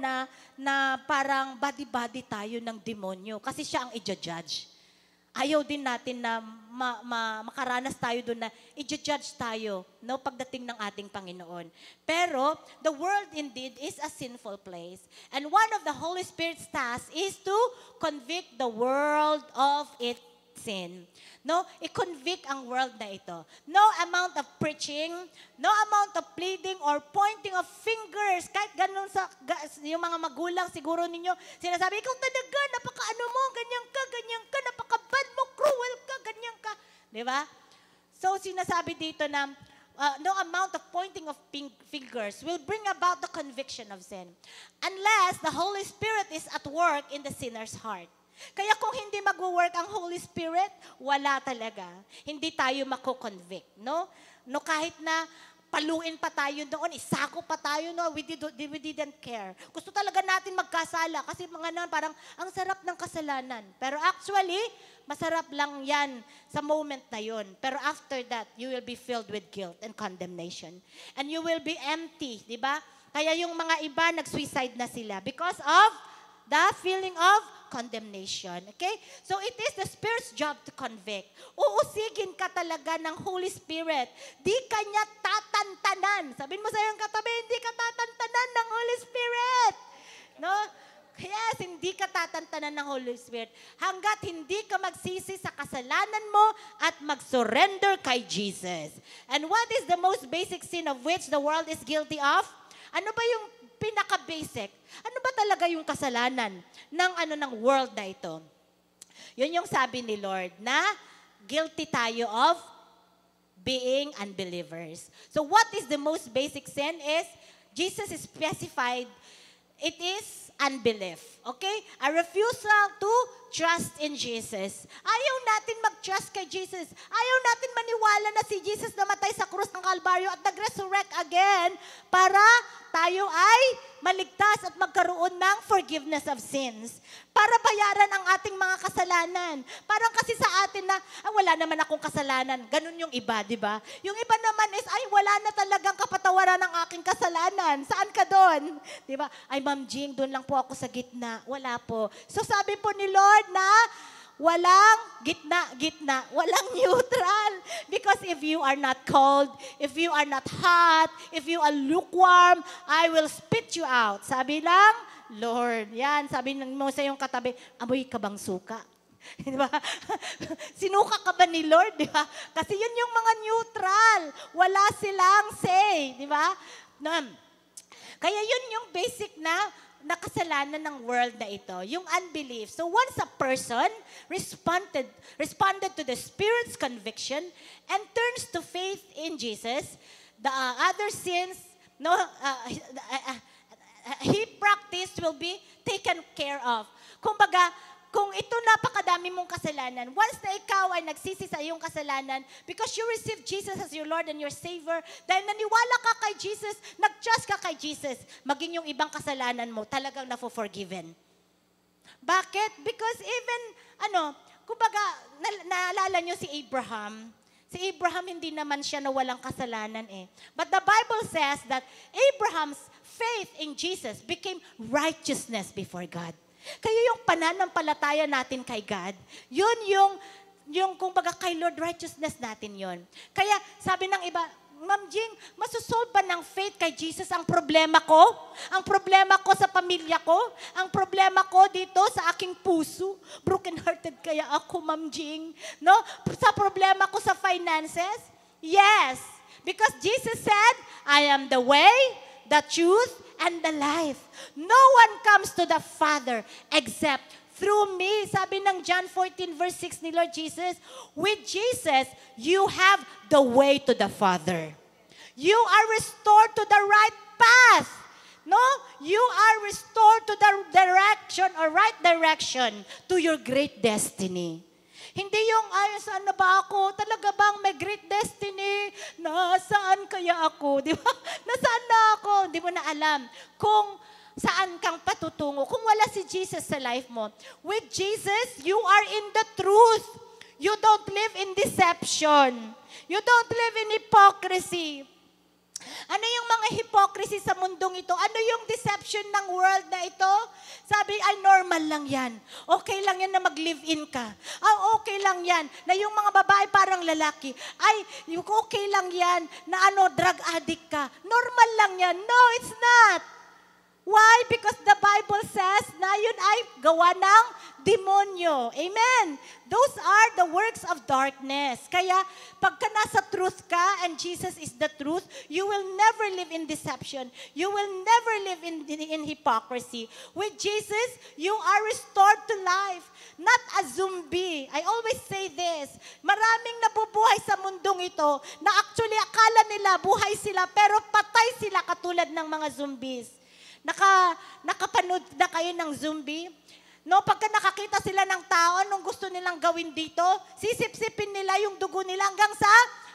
Speaker 4: na parang body-body tayo ng demonyo kasi siya ang i-judge. Ayaw din natin na makaranas tayo doon na i-judge tayo, no, pagdating ng ating Panginoon. Pero the world indeed is a sinful place. And one of the Holy Spirit's tasks is to convict the world of its sin. No, i-convict ang world na ito. No amount of preaching, no amount of pleading or pointing of fingers, kahit ganun yung mga magulang siguro ninyo, sinasabi, ikaw talaga, napaka-ano mo, ganyan ka, napaka-bad mo, cruel ka, ganyan ka. Di ba? So, sinasabi dito na, no amount of pointing of fingers will bring about the conviction of sin. Unless the Holy Spirit is at work in the sinner's heart. Kaya kung hindi mag-work ang Holy Spirit, wala talaga. Hindi tayo mako-convict, no? No, kahit na paluin pa tayo doon, isako pa tayo, no? We didn't care. Gusto talaga natin magkasala kasi mga naman parang ang sarap ng kasalanan. Pero actually, masarap lang yan sa moment na yon. Pero after that, you will be filled with guilt and condemnation. And you will be empty, di ba? Kaya yung mga iba, nag-suicide na sila because of the feeling of condemnation. Okay? So it is the Spirit's job to convict. Uusigin ka talaga ng Holy Spirit. Di ka niya tatantanan. Sabihin mo sa iyong katabi, hindi ka tatantanan ng Holy Spirit. No? Yes, hindi ka tatantanan ng Holy Spirit hanggat hindi ka magsisi sa kasalanan mo at mag-surrender kay Jesus. And what is the most basic sin of which the world is guilty of? Ano ba yung pinaka-basic? Ano ba talaga yung kasalanan ng world na ito? Yun yung sabi ni Lord na guilty tayo of being unbelievers. So what is the most basic sin is, Jesus specified, it is unbelief. Okay? A refusal to trust in Jesus. Ayaw natin mag-trust kay Jesus. Ayaw natin maniwala na si Jesus namatay sa krus ng Kalbaryo at nag-resurrect again para tayo ay maligtas at magkaroon ng forgiveness of sins. Para bayaran ang ating mga kasalanan. Parang kasi sa atin na, wala naman akong kasalanan. Ganun yung iba, di ba? Yung iba naman is, wala na talagang kapatawaran ng aking kasalanan. Saan ka doon? Di ba? Ma'am Jing, doon lang po ako sa gitna. Wala po. So sabi po ni Lord na, walang gitna, walang neutral. Because if you are not cold, if you are not hot, if you are lukewarm, I will spit you out. Sabi lang, Lord, yan, sabi mo sa iyong katabi, amoy ka bang suka? Di ba? Sinuka ka ba ni Lord? Di ba? Kasi yun yung mga neutral. Wala silang say. Di ba? Kaya yun yung basic na kasalanan ng world na ito, yung unbelief. So once a person responded to the Spirit's conviction and turns to faith in Jesus, the other sins he practiced will be taken care of. Kumbaga, kung ito napakadami mong kasalanan, once na ikaw ay nagsisi sa iyong kasalanan, because you received Jesus as your Lord and your Savior, dahil naniwala ka kay Jesus, nag-trust ka kay Jesus, maging yung ibang kasalanan mo, talagang na-forgiven. Bakit? Because even, kumbaga, naalala nyo si Abraham. Si Abraham, hindi naman siya na walang kasalanan eh. But the Bible says that Abraham's faith in Jesus became righteousness before God. Kaya yung pananampalataya natin kay God, yun yung kumbaga kay Lord, righteousness natin yun. Kaya sabi ng iba, Ma'am Jing, masusolve ba ng faith kay Jesus ang problema ko? Ang problema ko sa pamilya ko? Ang problema ko dito sa aking puso? Broken-hearted kaya ako, Ma'am Jing? No? Sa problema ko sa finances? Yes. Because Jesus said, I am the way, the truth, and the life. No one comes to the Father except through me. Sabi ng John 14 verse 6 ni Lord Jesus, with Jesus, you have the way to the Father. You are restored to the right path. No? You are restored to the right direction to your great destiny. Hindi yung, saan na ba ako? Talaga bang may great destiny? Nasaan kaya ako? Di ba? Nasaan na ako? Di mo na alam kung saan kang patutungo. Kung wala si Jesus sa life mo. With Jesus, you are in the truth. You don't live in deception. You don't live in hypocrisy. Ano yung mga hypocrisy sa mundong ito? Ano yung deception ng world na ito? Sabi, normal lang yan. Okay lang yan na mag-live-in ka. Okay lang yan na yung mga babae parang lalaki. Okay lang yan na drug addict ka. Normal lang yan. No, it's not. Why? Because the Bible says na yun ay gawa ng demonyo. Amen. Those are the works of darkness. Kaya pagka nasa truth ka and Jesus is the truth, you will never live in deception. You will never live in hypocrisy. With Jesus, you are restored to life. Not a zombie. I always say this. Maraming nabubuhay sa mundong ito na actually akala nila buhay sila pero patay sila katulad ng mga zombies. Nakapanood na kayo ng zombie? No, pagka nakakita sila ng tao, anong gusto nilang gawin dito? Sisip-sipin nila yung dugo nila hanggang sa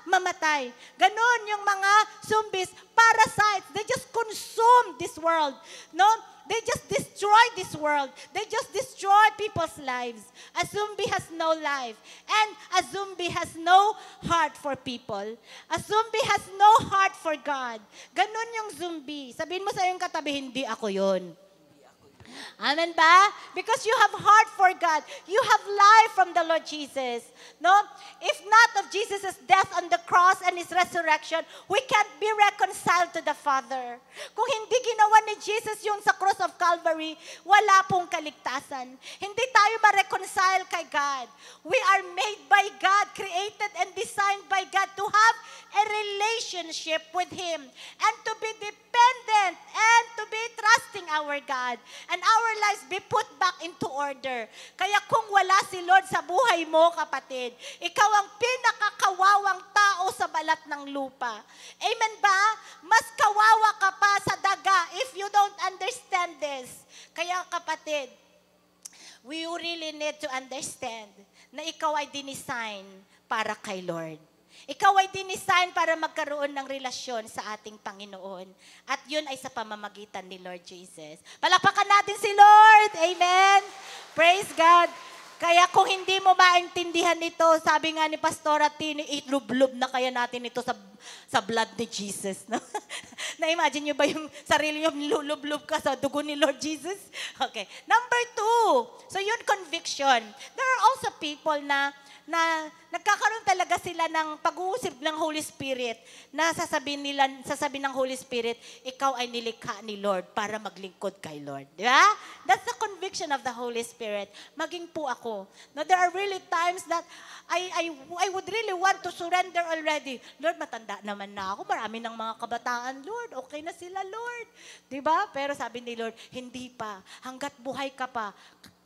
Speaker 4: mamatay. Ganon yung mga zombies, parasites. They just consume this world. No? They just destroy this world. They just destroy people's lives. A zombie has no life. And a zombie has no heart for people. A zombie has no heart for God. Ganon yung zombie. Sabihin mo sa iyong katabi, hindi ako yun. Amen ba? Because you have heart for God. You have life from the Lord Jesus. No? If not of Jesus' death on the cross and His resurrection, we can't be reconciled to the Father. Kung hindi ginawa ni Jesus yung sa cross of Calvary, wala pong kaligtasan. Hindi tayo ma-reconcile kay God. We are made by God, created and designed by God to have a relationship with Him and to be dependent and to be trusting our God. And our lives be put back into order. Kaya kung wala si Lord sa buhay mo, kapatid, ikaw ang pinakakawawang tao sa balat ng lupa. Amen ba? Mas kawawa ka pa sa daga if you don't understand this. Kaya kapatid, we really need to understand na ikaw ay dinisign para kay Lord. Ikaw ay dinisign para magkaroon ng relasyon sa ating Panginoon. At yun ay sa pamamagitan ni Lord Jesus. Palakpakan natin si Lord. Amen. Praise God. Kaya kung hindi mo maintindihan ito, sabi nga ni Pastora Tini, itlublob na kaya natin ito sa blood ni Jesus. No? Na-imagine nyo ba yung sarili nyo, lulublob ka sa dugo ni Lord Jesus? Okay. Number 2, so yun, conviction. There are also people na nagkakaroon talaga sila ng pag-uusip ng Holy Spirit na sasabihin ng Holy Spirit, ikaw ay nilikha ni Lord para maglingkod kay Lord. Di ba? That's the conviction of the Holy Spirit. Maging po ako. Now, there are really times that I would really want to surrender already. Lord, matanda naman na ako. Marami ng mga kabataan, Lord. Okay na sila, Lord. Di ba? Pero sabi ni Lord, hindi pa. Hanggat buhay ka pa,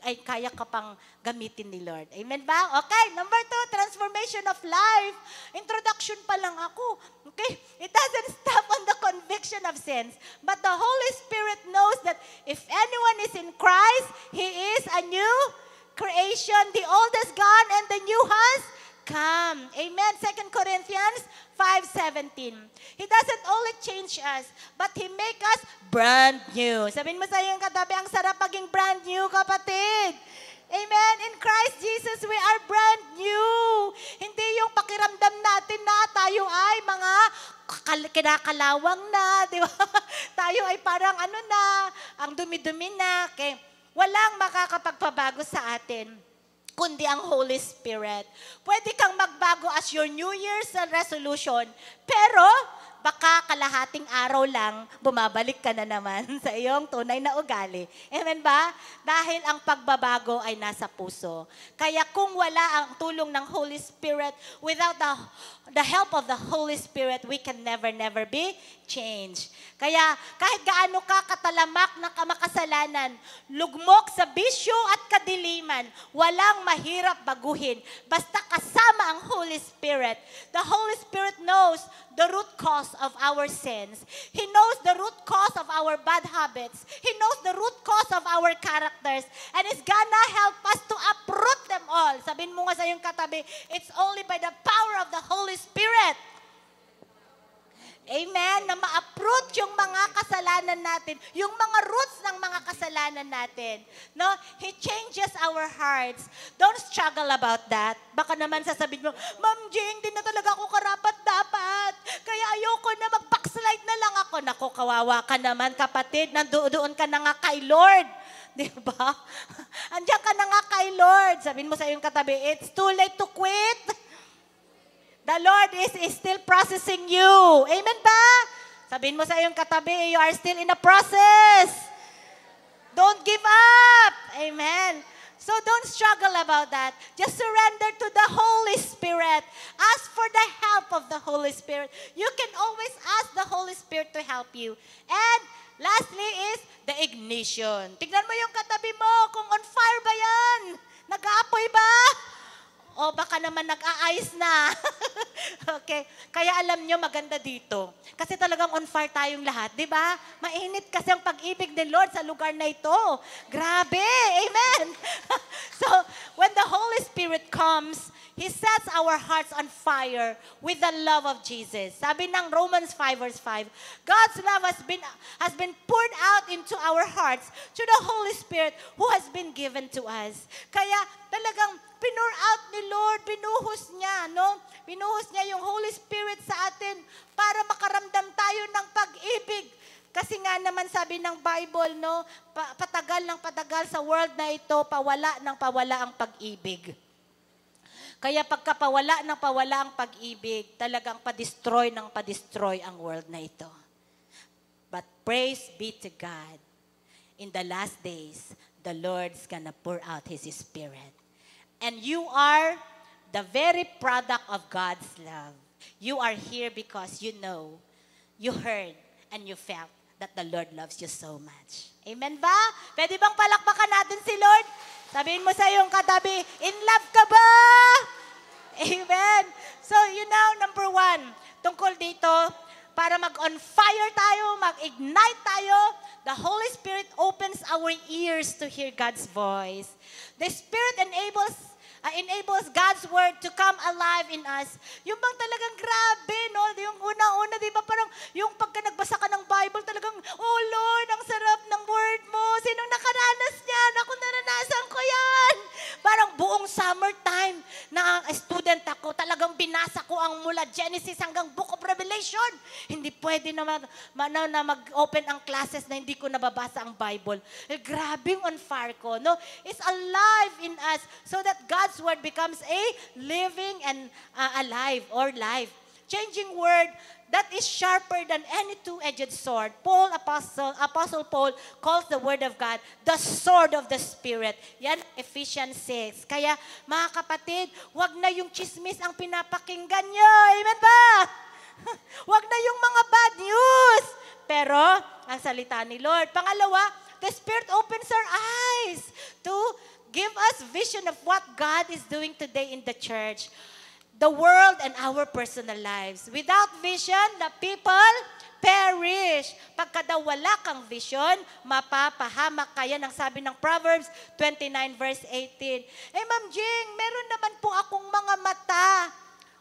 Speaker 4: ay kaya ka pang gamitin ni Lord. Amen ba? Okay, number 2, transformation of life. Introduction pa lang ako. Okay? It doesn't stop on the conviction of sins. But the Holy Spirit knows that if anyone is in Christ, he is a new creation. The old is gone and the new has come. Amen. 2 Corinthians 5:17. He doesn't only change us, but He make us brand new. Sabihin mo sa iyong katabi, ang sarap maging brand new, kapatid. Amen. In Christ Jesus, we are brand new. Hindi yung pakiramdam natin na tayo ay mga kinakalawang na, di ba? Tayo ay parang ang dumi-dumi na. Okay. Walang makakapagpabago sa atin, kundi ang Holy Spirit. Pwede kang magbago as your New Year's resolution, pero baka kalahating araw lang, bumabalik ka na naman sa iyong tunay na ugali. Amen ba? Dahil ang pagbabago ay nasa puso. Kaya kung wala ang tulong ng Holy Spirit, without the help of the Holy Spirit, we can never be changed. Kaya kahit gaano ka katalamak na makasalanan, lugmok sa bisyo at kadiliman, walang mahirap baguhin. Basta kasama ang Holy Spirit. The Holy Spirit knows the root cause of our sins. He knows the root cause of our bad habits. He knows the root cause of our characters. And is gonna help us to uproot them all. Sabihin mo nga sa iyong katabi, it's only by the power of the Holy Spirit. Amen, na ma-uproot yung mga kasalanan natin, yung mga roots ng mga kasalanan natin. No? He changes our hearts. Don't struggle about that. Baka naman sasabihin mo, Ma'am Jing, di na talaga ako karapat-dapat. Kaya ayoko na, mag-backslide na lang ako. Naku, kawawa ka naman, kapatid. Nandoon ka na nga kay Lord. Di ba? Andiyan ka na nga kay Lord. Sabihin mo sa iyong katabi, it's too late to quit. The Lord is still processing you. Amen ba? Sabihin mo sa iyong katabi, you are still in the process. Don't give up. Amen. So don't struggle about that. Just surrender to the Holy Spirit. Ask for the help of the Holy Spirit. You can always ask the Holy Spirit to help you. And lastly is the ignition. Tignan mo yung katabi mo kung on fire ba yan. Nag-aapoy ba? O baka naman nag-aayos na. Okay. Kaya alam nyo, maganda dito. Kasi talagang on fire tayong lahat, di ba? Mainit kasi ang pag-ibig ng Lord sa lugar na ito. Grabe! Amen! So, when the Holy Spirit comes, He sets our hearts on fire with the love of Jesus. Sabi ng Romans 5 verse 5, God's love has been poured out into our hearts through the Holy Spirit who has been given to us. Kaya talagang pinur out ni Lord, binuhos niya, no? Binuhos niya yung Holy Spirit sa atin para makaramdam tayo ng pag-ibig. Kasi nga naman sabi ng Bible, no, patagal ng patagal sa world na ito, pawala ng pawala ang pag-ibig. Kaya pagkapawala ng pawala ang pag-ibig, talagang padestroy ng padestroy ang world na ito. But praise be to God. In the last days, the Lord's gonna pour out His Spirit. And you are the very product of God's love. You are here because you know, you heard, and you felt that the Lord loves you so much. Amen ba? Pwede bang palakpakan natin si Lord? Sabihin mo sa iyong katabi, in love ka ba? Amen. So, number 1, tungkol dito, para mag-on fire tayo, mag-ignite tayo, the Holy Spirit opens our ears to hear God's voice. The Spirit enables God's Word to come alive in us. Yung bang talagang grabe, no? Yung una-una, di ba parang yung pagka nagbasa ka ng Bible, talagang, oh Lord, ang sarap ng Word mo. Sinong nakaranas niyan? Ako naranasan ko yan. Parang buong summertime na student ako, talagang binasa ko ang mula Genesis hanggang Book of Revelation. Hindi pwede na mag-open ang classes na hindi ko nababasa ang Bible. Grabing on fire ko, no? It's alive in us so that God's Word becomes a living and alive or life. Changing Word that is sharper than any two-edged sword. Apostle Paul calls the Word of God the sword of the Spirit. Yan, Ephesians 6. Kaya, mga kapatid, wag na yung chismis ang pinapakinggan nyo. Amen ba? Wag na yung mga bad news. Pero, ang salita ni Lord. Pangalawa, the Spirit opens our eyes to give us vision of what God is doing today in the church, the world, and our personal lives. Without vision, the people perish. Pagka daw wala kang vision, mapapahamak kaya ng sabi ng Proverbs 29 verse 18. Ma'am Jing, meron naman po akong mga mata.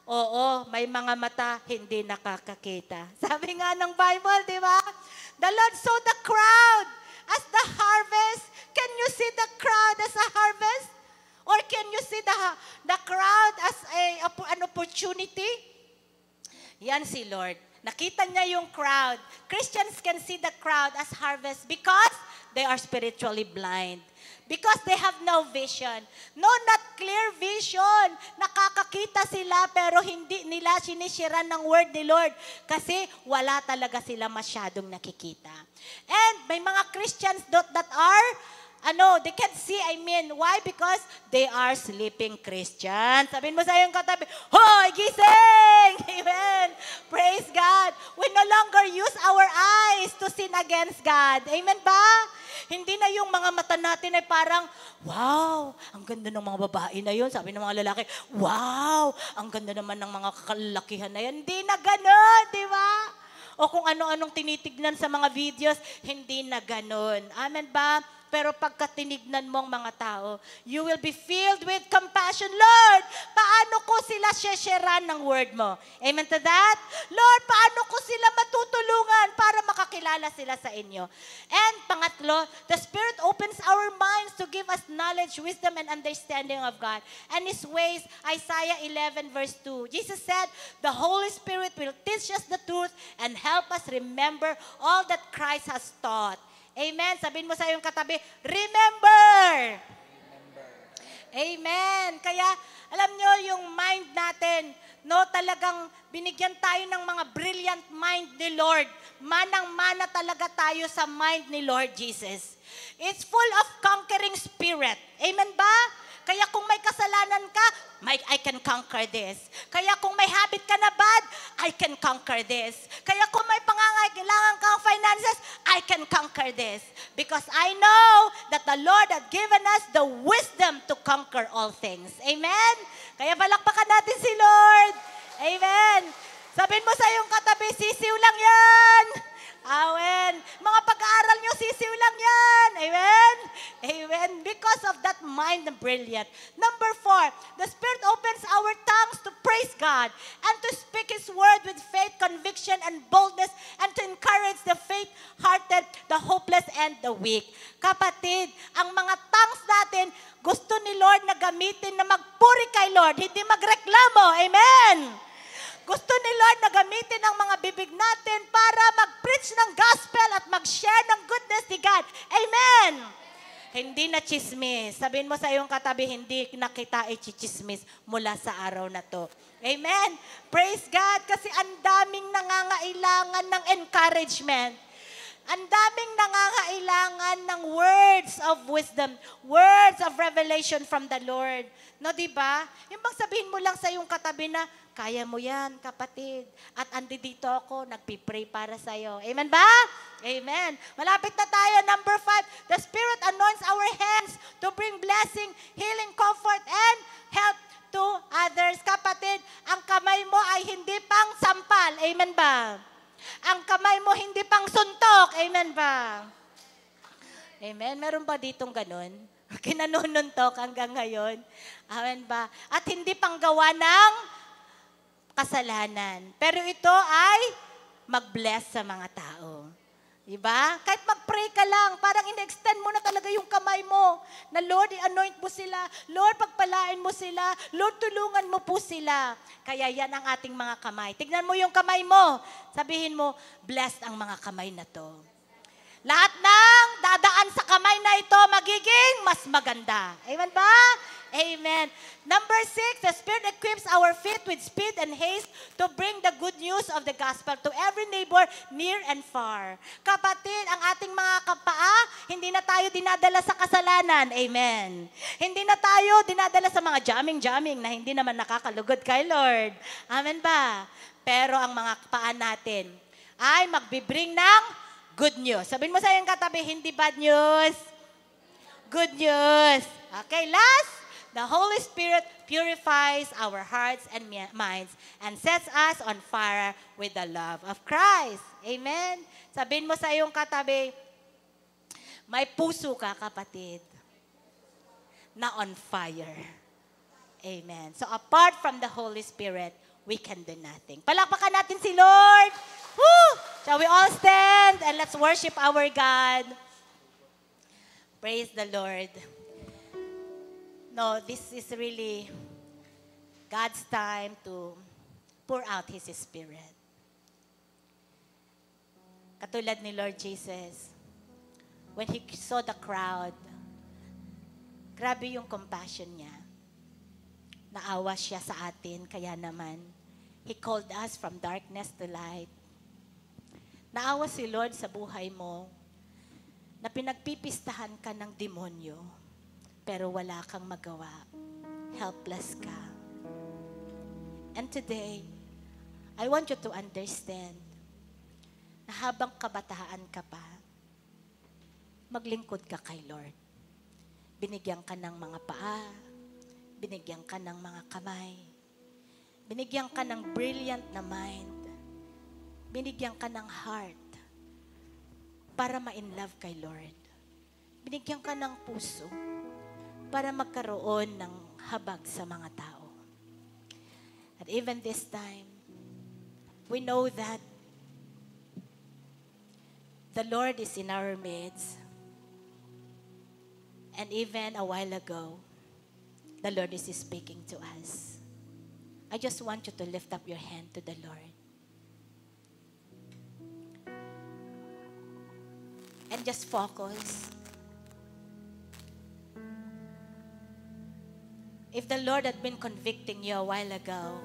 Speaker 4: Oo, may mga mata, hindi nakakakita. Sabi nga ng Bible, di ba? The Lord saw the crowd as the harvest. Can you see the crowd as a harvest? Or can you see the crowd as an opportunity? Yan si Lord. Nakita niya yung crowd. Christians can see the crowd as harvest because they are spiritually blind. Because they have no vision. No, not clear vision. Nakakakita sila pero hindi nila sinisiran ng word ni Lord. Kasi wala talaga sila masyadong nakikita. And may mga Christians that are, they can't see, why? Because they are sleeping Christians. Sabihin mo sa iyong katabi, hoy, gising! Amen. Praise God. We no longer use our eyes to sin against God. Amen ba? Hindi na yung mga mata natin ay parang, wow, ang ganda ng mga babae na yun. Sabi ng mga lalaki, wow, ang ganda naman ng mga kalakihan na yan. Hindi na ganon, di ba? O kung ano-anong tinitignan sa mga videos, hindi na ganon. Amen ba? Pero pagka tinignan mo ang mga tao, you will be filled with compassion. Lord, paano ko sila shesheran ng word mo? Amen to that? Lord, paano ko sila matutulungan para makakilala sila sa inyo? And pangatlo, the Spirit opens our minds to give us knowledge, wisdom, and understanding of God and His ways. Isaiah 11 verse 2. Jesus said, the Holy Spirit will teach us the truth and help us remember all that Christ has taught. Amen. Sabihin mo sa iyong katabi, remember! Amen. Kaya, alam nyo, yung mind natin, talagang binigyan tayo ng mga brilliant mind ni Lord. Manang-mana talaga tayo sa mind ni Lord Jesus. It's full of conquering spirit. Amen ba? Kaya kung may kasalanan ka, I can conquer this. Kaya kung may habit ka na bad, I can conquer this. Kaya kung may pangangailangan kang finances, I can conquer this. Because I know that the Lord has given us the wisdom to conquer all things. Amen? Kaya palakpakan natin si Lord. Amen. Sabihin mo sa iyong katabi, sisiw lang yan. Amen. Mga pag-aaral nyo, sisiw lang yan. Amen? Amen. Because of that mind na brilliant. Number 4, the Spirit opens our tongues to praise God and to speak His word with faith, conviction, and boldness, and to encourage the faint-hearted, the hopeless, and the weak. Kapatid, ang mga tongues natin, gusto ni Lord na gamitin na magpuri kay Lord, hindi magreklamo. Amen. Gusto ni Lord na gamitin ang mga bibig natin para mag-preach ng gospel at Hindi na chismis. Sabihin mo sa iyong katabi, hindi na kita i-chismis mula sa araw na to. Amen. Praise God. Kasi ang daming nangangailangan ng encouragement. Ang daming nangangailangan ng words of wisdom, words of revelation from the Lord. No, di ba? Yung bang sabihin mo lang sa iyong katabi na, kaya mo yan, kapatid. At andi dito ako, nagpipray para sa iyo. Amen ba? Amen. Malapit na tayo. Number 5, the Spirit anoints our hands to bring blessing, healing, comfort, and help to others. Kapatid, ang kamay mo ay hindi pang sampal. Amen ba? Ang kamay mo hindi pang suntok. Amen ba? Amen. Meron ba ditong ganun? Kinanununtok hanggang ngayon. Amen ba? At hindi pang gawa ng kasalanan. Pero ito ay mag-bless sa mga tao. Diba? Kahit mag-pray ka lang, parang in-extend mo na talaga yung kamay mo. Na Lord, i-anoint mo sila. Lord, pagpalain mo sila. Lord, tulungan mo po sila. Kaya yan ang ating mga kamay. Tignan mo yung kamay mo. Sabihin mo, blessed ang mga kamay na to. Lahat ng dadaan sa kamay na ito, magiging mas maganda. Amen ba? Amen. Number 6, the Spirit equips our feet with speed and haste to bring the good news of the gospel to every neighbor near and far. Kapatid, ang ating mga kapaa, hindi na tayo dinadala sa kasalanan. Amen. Hindi na tayo dinadala sa mga jamming-jamming na hindi naman nakakalugod kay Lord. Amen ba? Pero ang mga kapaa natin ay magbibring ng good news. Sabihin mo sa iyong katabi, hindi bad news. Good news. Okay, last. The Holy Spirit purifies our hearts and minds and sets us on fire with the love of Christ. Amen? Sabihin mo sa iyong katabi, may puso ka, kapatid, na on fire. Amen. So apart from the Holy Spirit, we can do nothing. Palakpakan natin si Lord. Woo! Shall we all stand and let's worship our God? Praise the Lord. No, this is really God's time to pour out His Spirit. Katulad ni Lord Jesus, when He saw the crowd, grabe yung compassion niya. Naawa siya sa atin, kaya naman, He called us from darkness to light. Naawa si Lord sa buhay mo, na pinagpipistahan ka ng demonyo, pero wala kang magawa. Helpless ka. And today, I want you to understand na habang kabataan ka pa, maglingkod ka kay Lord. Binigyan ka ng mga paa, binigyan ka ng mga kamay, binigyan ka ng brilliant na mind, binigyan ka ng heart para ma-inlove kay Lord. Binigyan ka ng puso para magkaroon ng habag sa mga tao. At even this time, we know that the Lord is in our midst. And even a while ago, the Lord is speaking to us. I just want you to lift up your hand to the Lord. And just focus. If the Lord had been convicting you a while ago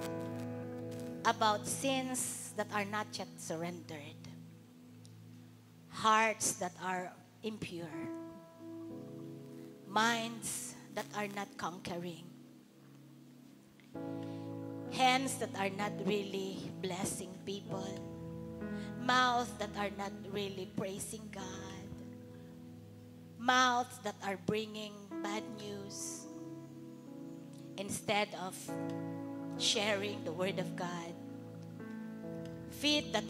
Speaker 4: about sins that are not yet surrendered, hearts that are impure, minds that are not conquering, hands that are not really blessing people, mouths that are not really praising God, mouths that are bringing bad news, instead of sharing the Word of God, feet that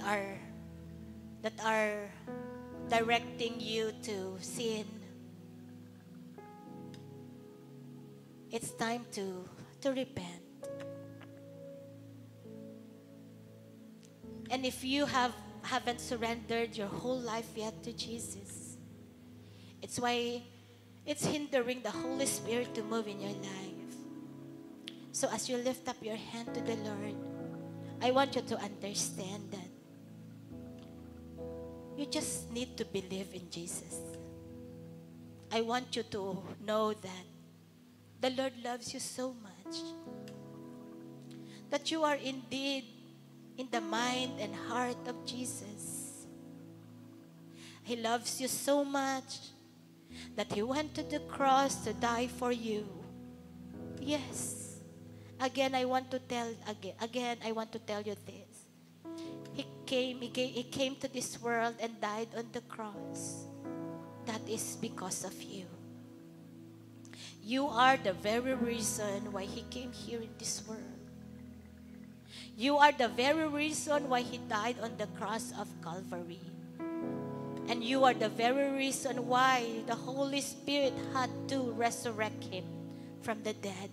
Speaker 4: are directing you to sin. It's time to repent. And if you haven't surrendered your whole life yet to Jesus, it's why it's hindering the Holy Spirit to move in your life. So as you lift up your hand to the Lord, I want you to understand that you just need to believe in Jesus. I want you to know that the Lord loves you so much. That you are indeed in the mind and heart of Jesus. He loves you so much that He went to the cross to die for you. Yes. Again, I want to tell you this. He came to this world and died on the cross. That is because of you. You are the very reason why He came here in this world. You are the very reason why He died on the cross of Calvary. And you are the very reason why the Holy Spirit had to resurrect Him from the dead,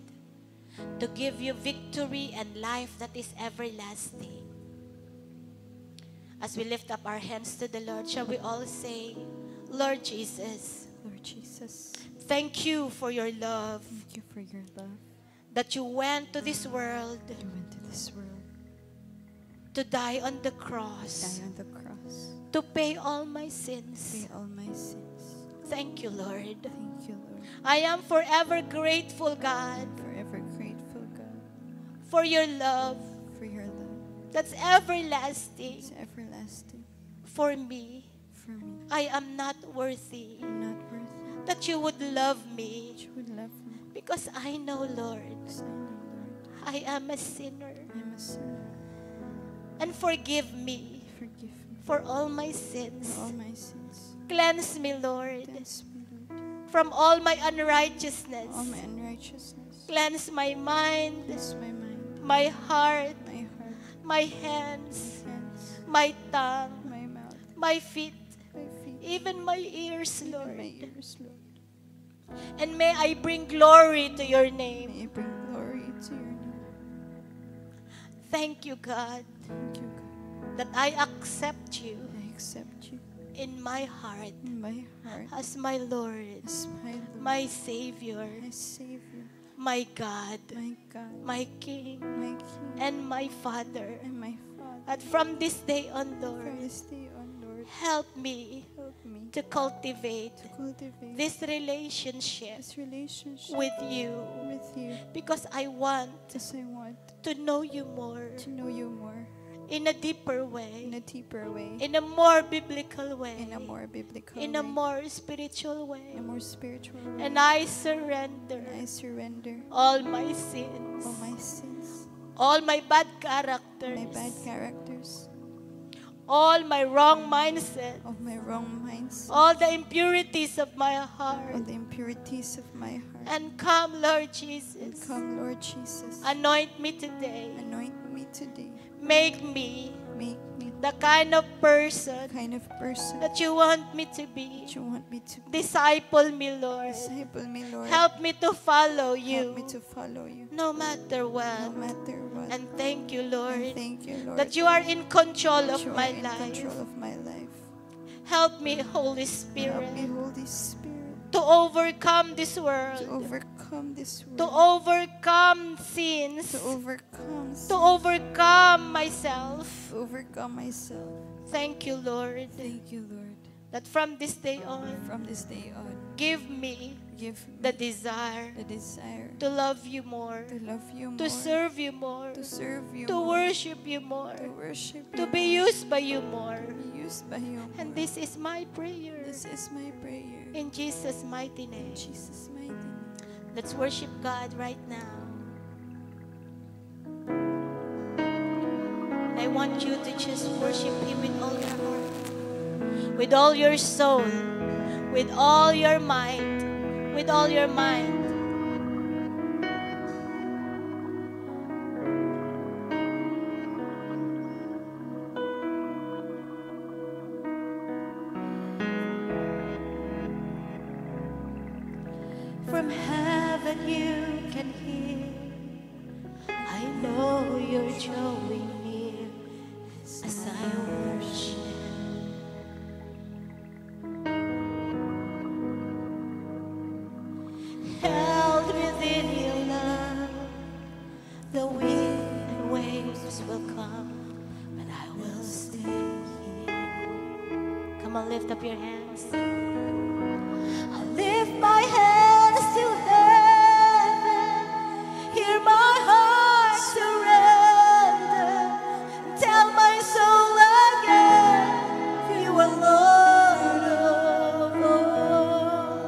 Speaker 4: to give you victory and life that is everlasting. As we lift up our hands to the Lord, shall we all say, Lord Jesus,
Speaker 2: Lord Jesus,
Speaker 4: thank you for your love,
Speaker 2: thank you for your love.
Speaker 4: that you went to this world
Speaker 2: You went to this world
Speaker 4: to die on the
Speaker 2: to
Speaker 4: cross,
Speaker 2: die on the cross,
Speaker 4: to pay all my sins.
Speaker 2: pay all my sins.
Speaker 4: Thank you, Lord.
Speaker 2: Thank you, Lord.
Speaker 4: I am forever grateful, God,
Speaker 2: Forever grateful, God,
Speaker 4: for your love
Speaker 2: for your love.
Speaker 4: that's everlasting
Speaker 2: It's everlasting
Speaker 4: for me.
Speaker 2: for me.
Speaker 4: I am not worthy
Speaker 2: I'm not worthy
Speaker 4: that you would love
Speaker 2: that
Speaker 4: me
Speaker 2: you would love me,
Speaker 4: because I know, Lord,
Speaker 2: because I know, Lord,
Speaker 4: I am a sinner.
Speaker 2: I'm a sinner.
Speaker 4: And forgive me
Speaker 2: Forgive me
Speaker 4: for all my sins.
Speaker 2: for all my sins.
Speaker 4: Cleanse me, Lord,
Speaker 2: Cleanse me, Lord,
Speaker 4: from all my unrighteousness.
Speaker 2: all my unrighteousness.
Speaker 4: Cleanse my mind,
Speaker 2: Cleanse my mind,
Speaker 4: my heart,
Speaker 2: my heart,
Speaker 4: my hands,
Speaker 2: my hands,
Speaker 4: my tongue,
Speaker 2: my mouth,
Speaker 4: my feet,
Speaker 2: my feet,
Speaker 4: even my ears,
Speaker 2: even
Speaker 4: Lord.
Speaker 2: my ears, Lord.
Speaker 4: And may I bring glory to your name.
Speaker 2: May I bring glory to your name.
Speaker 4: Thank you, God,
Speaker 2: Thank you, God.
Speaker 4: that I accept you
Speaker 2: I accept you
Speaker 4: in my heart
Speaker 2: in my heart
Speaker 4: as my Lord,
Speaker 2: as my Lord,
Speaker 4: my Savior,
Speaker 2: my Savior,
Speaker 4: my God,
Speaker 2: my God,
Speaker 4: my King,
Speaker 2: my King,
Speaker 4: and my Father.
Speaker 2: and my Father.
Speaker 4: That from this day on,
Speaker 2: From
Speaker 4: Lord,
Speaker 2: this day on, Lord,
Speaker 4: help me
Speaker 2: help me
Speaker 4: to cultivate
Speaker 2: to cultivate
Speaker 4: this relationship
Speaker 2: this relationship
Speaker 4: with you,
Speaker 2: with you,
Speaker 4: because I want
Speaker 2: because I want
Speaker 4: to know you more
Speaker 2: to know you more
Speaker 4: in a deeper
Speaker 2: in
Speaker 4: way,
Speaker 2: a deeper way,
Speaker 4: in a more biblical way,
Speaker 2: in a more biblical
Speaker 4: in a
Speaker 2: way,
Speaker 4: more spiritual way.
Speaker 2: in a more spiritual way.
Speaker 4: And I surrender
Speaker 2: And I surrender
Speaker 4: all my sins,
Speaker 2: all my sins,
Speaker 4: all my bad
Speaker 2: my
Speaker 4: characters,
Speaker 2: bad characters,
Speaker 4: all my wrong mindset,
Speaker 2: of my wrong minds,
Speaker 4: all the impurities of my
Speaker 2: all
Speaker 4: heart.
Speaker 2: the impurities of my heart.
Speaker 4: And come, Lord
Speaker 2: And
Speaker 4: Jesus,
Speaker 2: come, Lord Jesus,
Speaker 4: anoint me today.
Speaker 2: anoint me today.
Speaker 4: Make me
Speaker 2: Make me
Speaker 4: the kind of
Speaker 2: the
Speaker 4: person
Speaker 2: kind of person
Speaker 4: that you want me to be.
Speaker 2: that you want me to be.
Speaker 4: Disciple me, Lord.
Speaker 2: Disciple me, Lord.
Speaker 4: Help me to follow
Speaker 2: Help
Speaker 4: you
Speaker 2: me to follow you,
Speaker 4: no matter
Speaker 2: no
Speaker 4: what.
Speaker 2: matter what.
Speaker 4: And thank you, Lord,
Speaker 2: And thank you, Lord,
Speaker 4: that you are in control
Speaker 2: that
Speaker 4: of
Speaker 2: you are
Speaker 4: my
Speaker 2: in
Speaker 4: life.
Speaker 2: control of my life.
Speaker 4: Help me, Holy
Speaker 2: Help
Speaker 4: Spirit,
Speaker 2: me, Holy Spirit,
Speaker 4: to overcome this
Speaker 2: to
Speaker 4: world,
Speaker 2: overcome this
Speaker 4: to
Speaker 2: world,
Speaker 4: overcome sins,
Speaker 2: to overcome
Speaker 4: to
Speaker 2: sin,
Speaker 4: overcome myself.
Speaker 2: to overcome myself.
Speaker 4: Thank you, Lord,
Speaker 2: Thank you, Lord.
Speaker 4: that from this day on,
Speaker 2: From this day on,
Speaker 4: give me
Speaker 2: give
Speaker 4: the
Speaker 2: me
Speaker 4: desire
Speaker 2: the desire
Speaker 4: to love you more,
Speaker 2: to love you more,
Speaker 4: to serve you more,
Speaker 2: to serve you
Speaker 4: to
Speaker 2: more,
Speaker 4: worship you more,
Speaker 2: to worship
Speaker 4: to
Speaker 2: you
Speaker 4: be
Speaker 2: more,
Speaker 4: used by you more.
Speaker 2: to be used by you
Speaker 4: And
Speaker 2: more.
Speaker 4: this is my prayer.
Speaker 2: This is my prayer.
Speaker 4: In Jesus' mighty name.
Speaker 2: In Jesus' mighty name.
Speaker 4: Let's worship God right now. And I want you to just worship Him with all your heart, with all your soul, with all your might, with all your mind. From heaven you can hear, I know you're drawing near as I worship. Held within your love, the wind and waves will come, but I will stay here. Come on, lift up your hands. I lift my hands to heaven. Hear my heart surrender. Tell my soul again, you are Lord of all.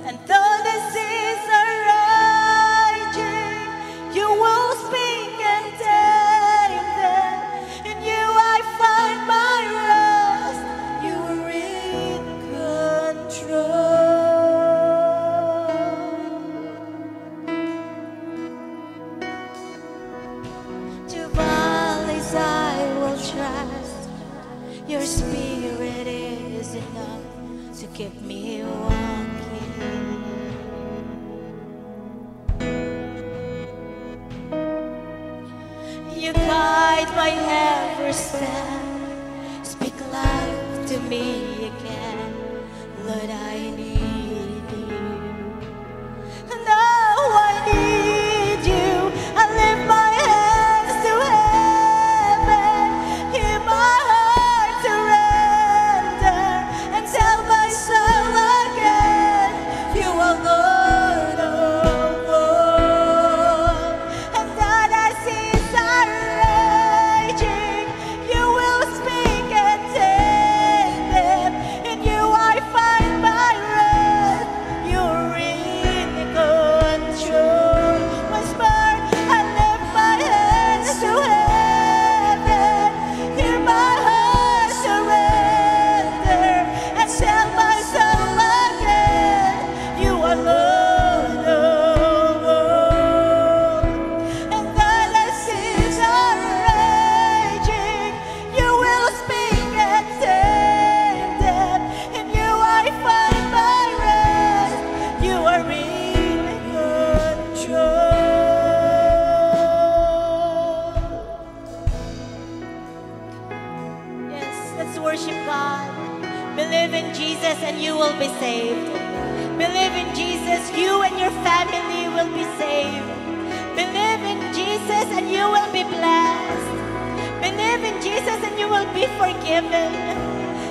Speaker 4: And though the seas are raging, you will speak and tame them. In you I find my rest. You are in control. To valleys I will trust. Your spirit is enough to keep me walking. You guide my every step. Speak life to me again. Lord, I need you. Now I need you. I lift my hands to heaven. Hear my heart surrender. And tell my soul again, you are Lord of all. And though the seas are raging, you will speak and tame them. In you I find my rest. You're in control. Whisper, I lift my hands to heaven. Hear my heart surrender. And tell my soul again, you are Lord of all. And though the seas are raging, you will speak and tame them. In you I find my rest. You are in control. Yes, let's worship God. Believe in Jesus and you will be saved. Believe in Jesus, you and your family will be saved. Believe in Jesus and you will be blessed. Believe in Jesus and you will be forgiven.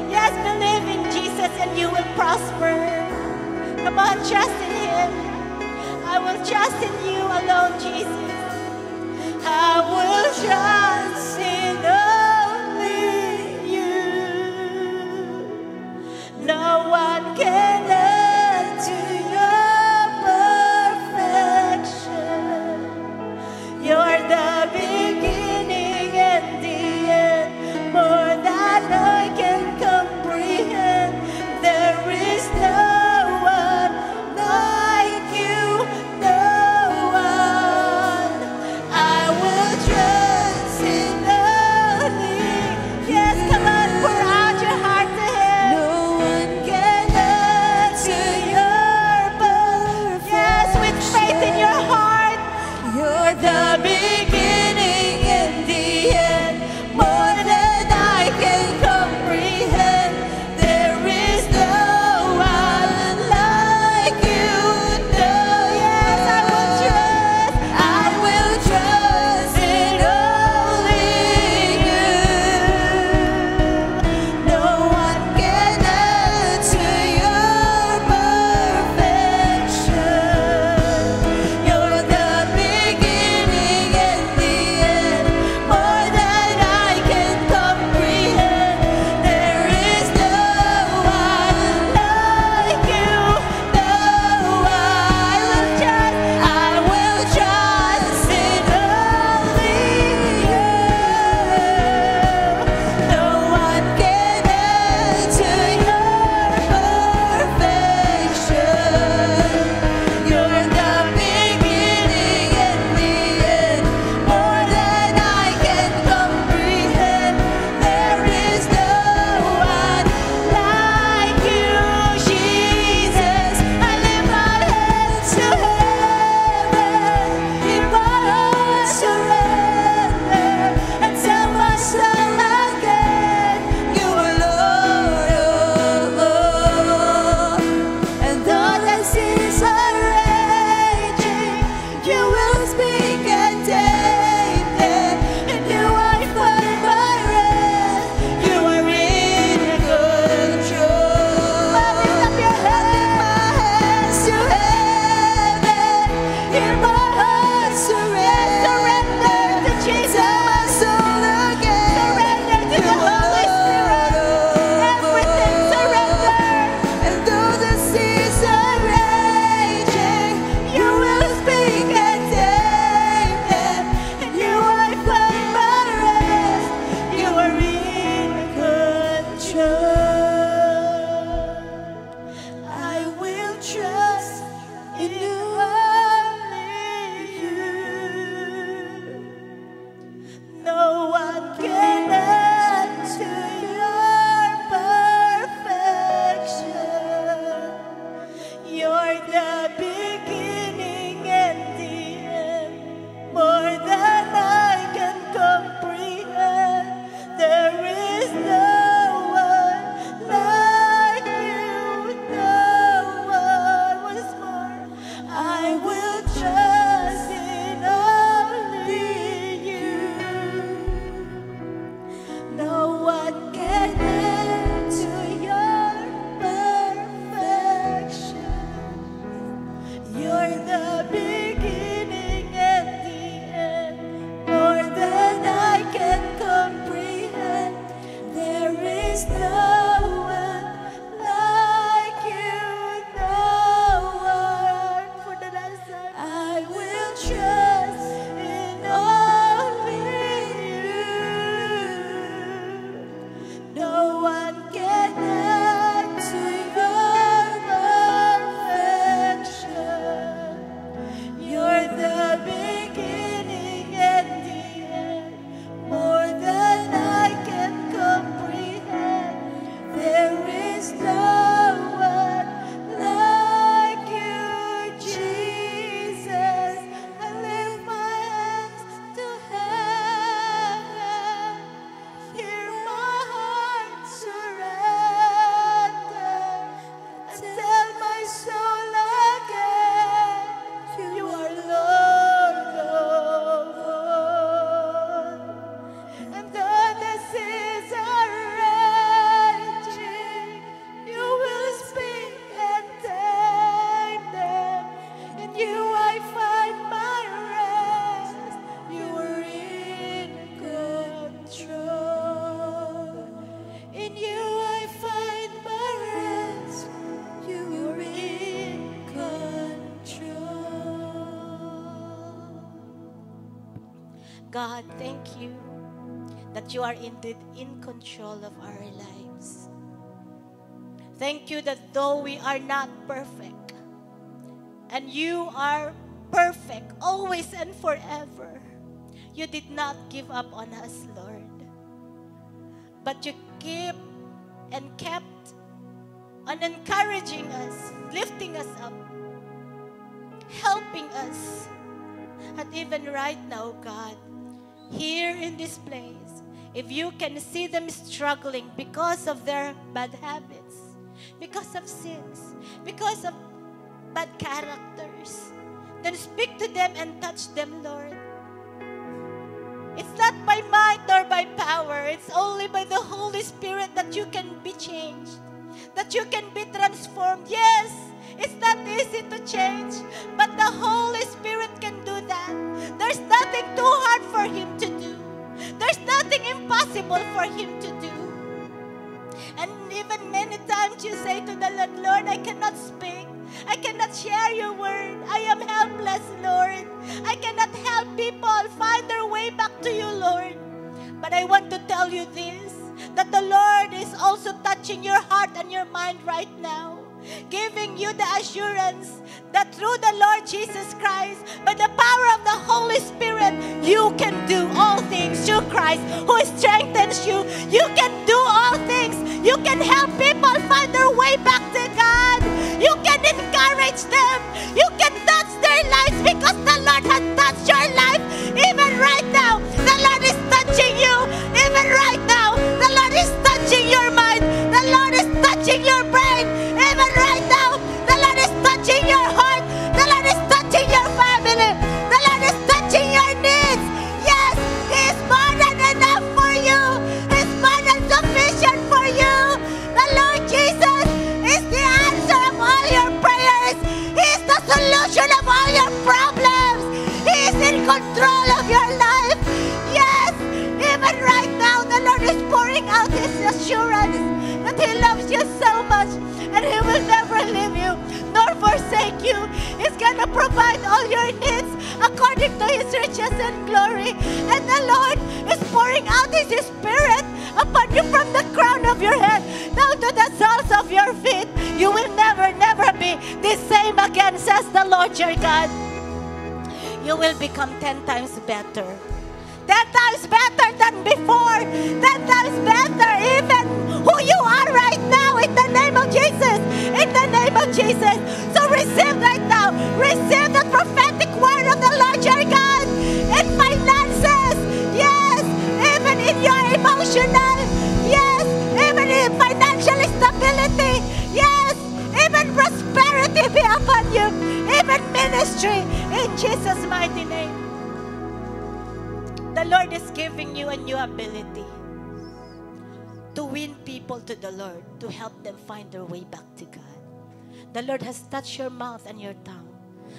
Speaker 4: Yes, believe in Jesus and you will prosper. Come on, trust in Him. I will trust in you alone, Jesus. I will trust in only you. No one can add to your perfection. You're the beginning and the end, more than I can comprehend. There is no one like you, no one. I will trust in God, thank you that you are indeed in control of our lives. Thank you that though we are not perfect, and you are perfect always and forever, you did not give up on us, Lord. But you keep and kept on encouraging us, lifting us up, helping us. And even right now, God, here in this place, if you can see them struggling because of their bad habits, because of sins, because of bad characters, then speak to them and touch them, Lord. It's not by might nor by power. It's only by the Holy Spirit that you can be changed, that you can be transformed. Yes, it's not easy to change, but the Holy Spirit can do that. There's nothing too hard for Him to do. There's nothing impossible for Him to do. And even many times you say to the Lord, Lord, I cannot speak. I cannot share your word. I am helpless, Lord. I cannot help people find their way back to you, Lord. But I want to tell you this, that the Lord is also touching your heart and your mind right now, giving you the assurance that through the Lord Jesus Christ, by the power of the Holy Spirit, you can do all things through Christ who strengthens you. You can do all things. You can help people find their way back to God. You can encourage them. You can touch their lives because the Lord has touched your life. Even right now, the Lord is touching you. Even right now, the Lord is touching your mind. The Lord is touching your brain. Even right now, the Lord is touching your heart. The Lord is touching your family. The Lord is touching your needs. Yes, He is more than enough for you. He is more than sufficient for you. The Lord Jesus is the answer of all your prayers. He is the solution of all your problems. He is in control of your life. Yes, even right now, the Lord is pouring out His assurance that He loves you so much and He will never leave you nor forsake you. He's gonna provide all your needs according to His riches and glory. And the Lord is pouring out His Spirit upon you from the crown of your head down to the soles of your feet. You will never, never be the same again, says the Lord your God. You will become 10 times better. 10 times better than before. 10 times better even who you are right now in the name of Jesus. In the name of Jesus. So receive right now. Receive the prophetic word of the Lord your God. In finances. Yes. Even in your emotional. Yes. Even in financial stability. Yes. Even prosperity be upon you. Even ministry. In Jesus' mighty name. The Lord is giving you a new ability to win people to the Lord, to help them find their way back to God. The Lord has touched your mouth and your tongue,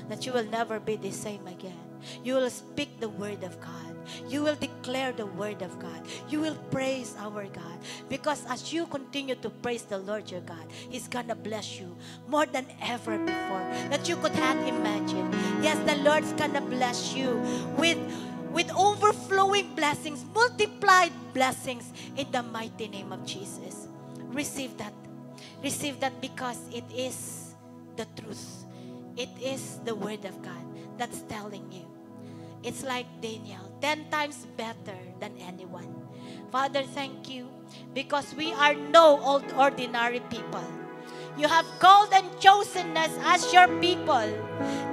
Speaker 4: that you will never be the same again. You will speak the word of God. You will declare the word of God. You will praise our God. Because as you continue to praise the Lord your God, He's gonna bless you more than ever before, that you could have imagined. Yes, the Lord's gonna bless you with overflowing blessings, multiplied blessings in the mighty name of Jesus. Receive that. Receive that because it is the truth. It is the word of God that's telling you. It's like Daniel, 10 times better than anyone. Father, thank you because we are no ordinary people. You have called and chosen us as your people.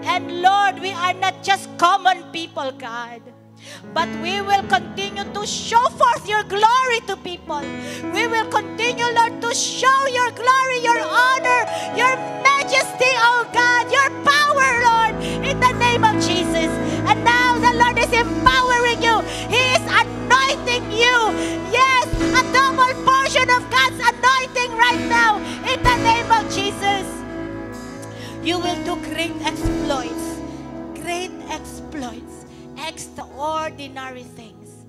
Speaker 4: And Lord, we are not just common people, God. But we will continue to show forth your glory to people. We will continue, Lord, to show your glory, your honor, your majesty, oh God, your power, Lord, in the name of Jesus. And now the Lord is empowering you. He is anointing you. Yes, a double portion of God's anointing right now in the name of Jesus. You will do great exploits. Great exploits. Extraordinary things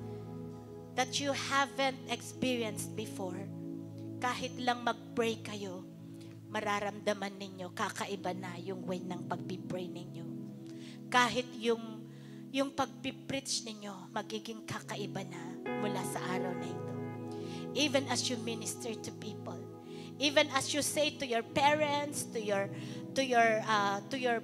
Speaker 4: that you haven't experienced before. Kahit lang mag-pray kayo, mararamdaman ninyo, kakaiba na yung way ng pag-pray ninyo. Kahit yung yung pagpipreach ninyo, magiging kakaiba na mula sa araw na ito. Even as you minister to people, even as you say to your parents, to your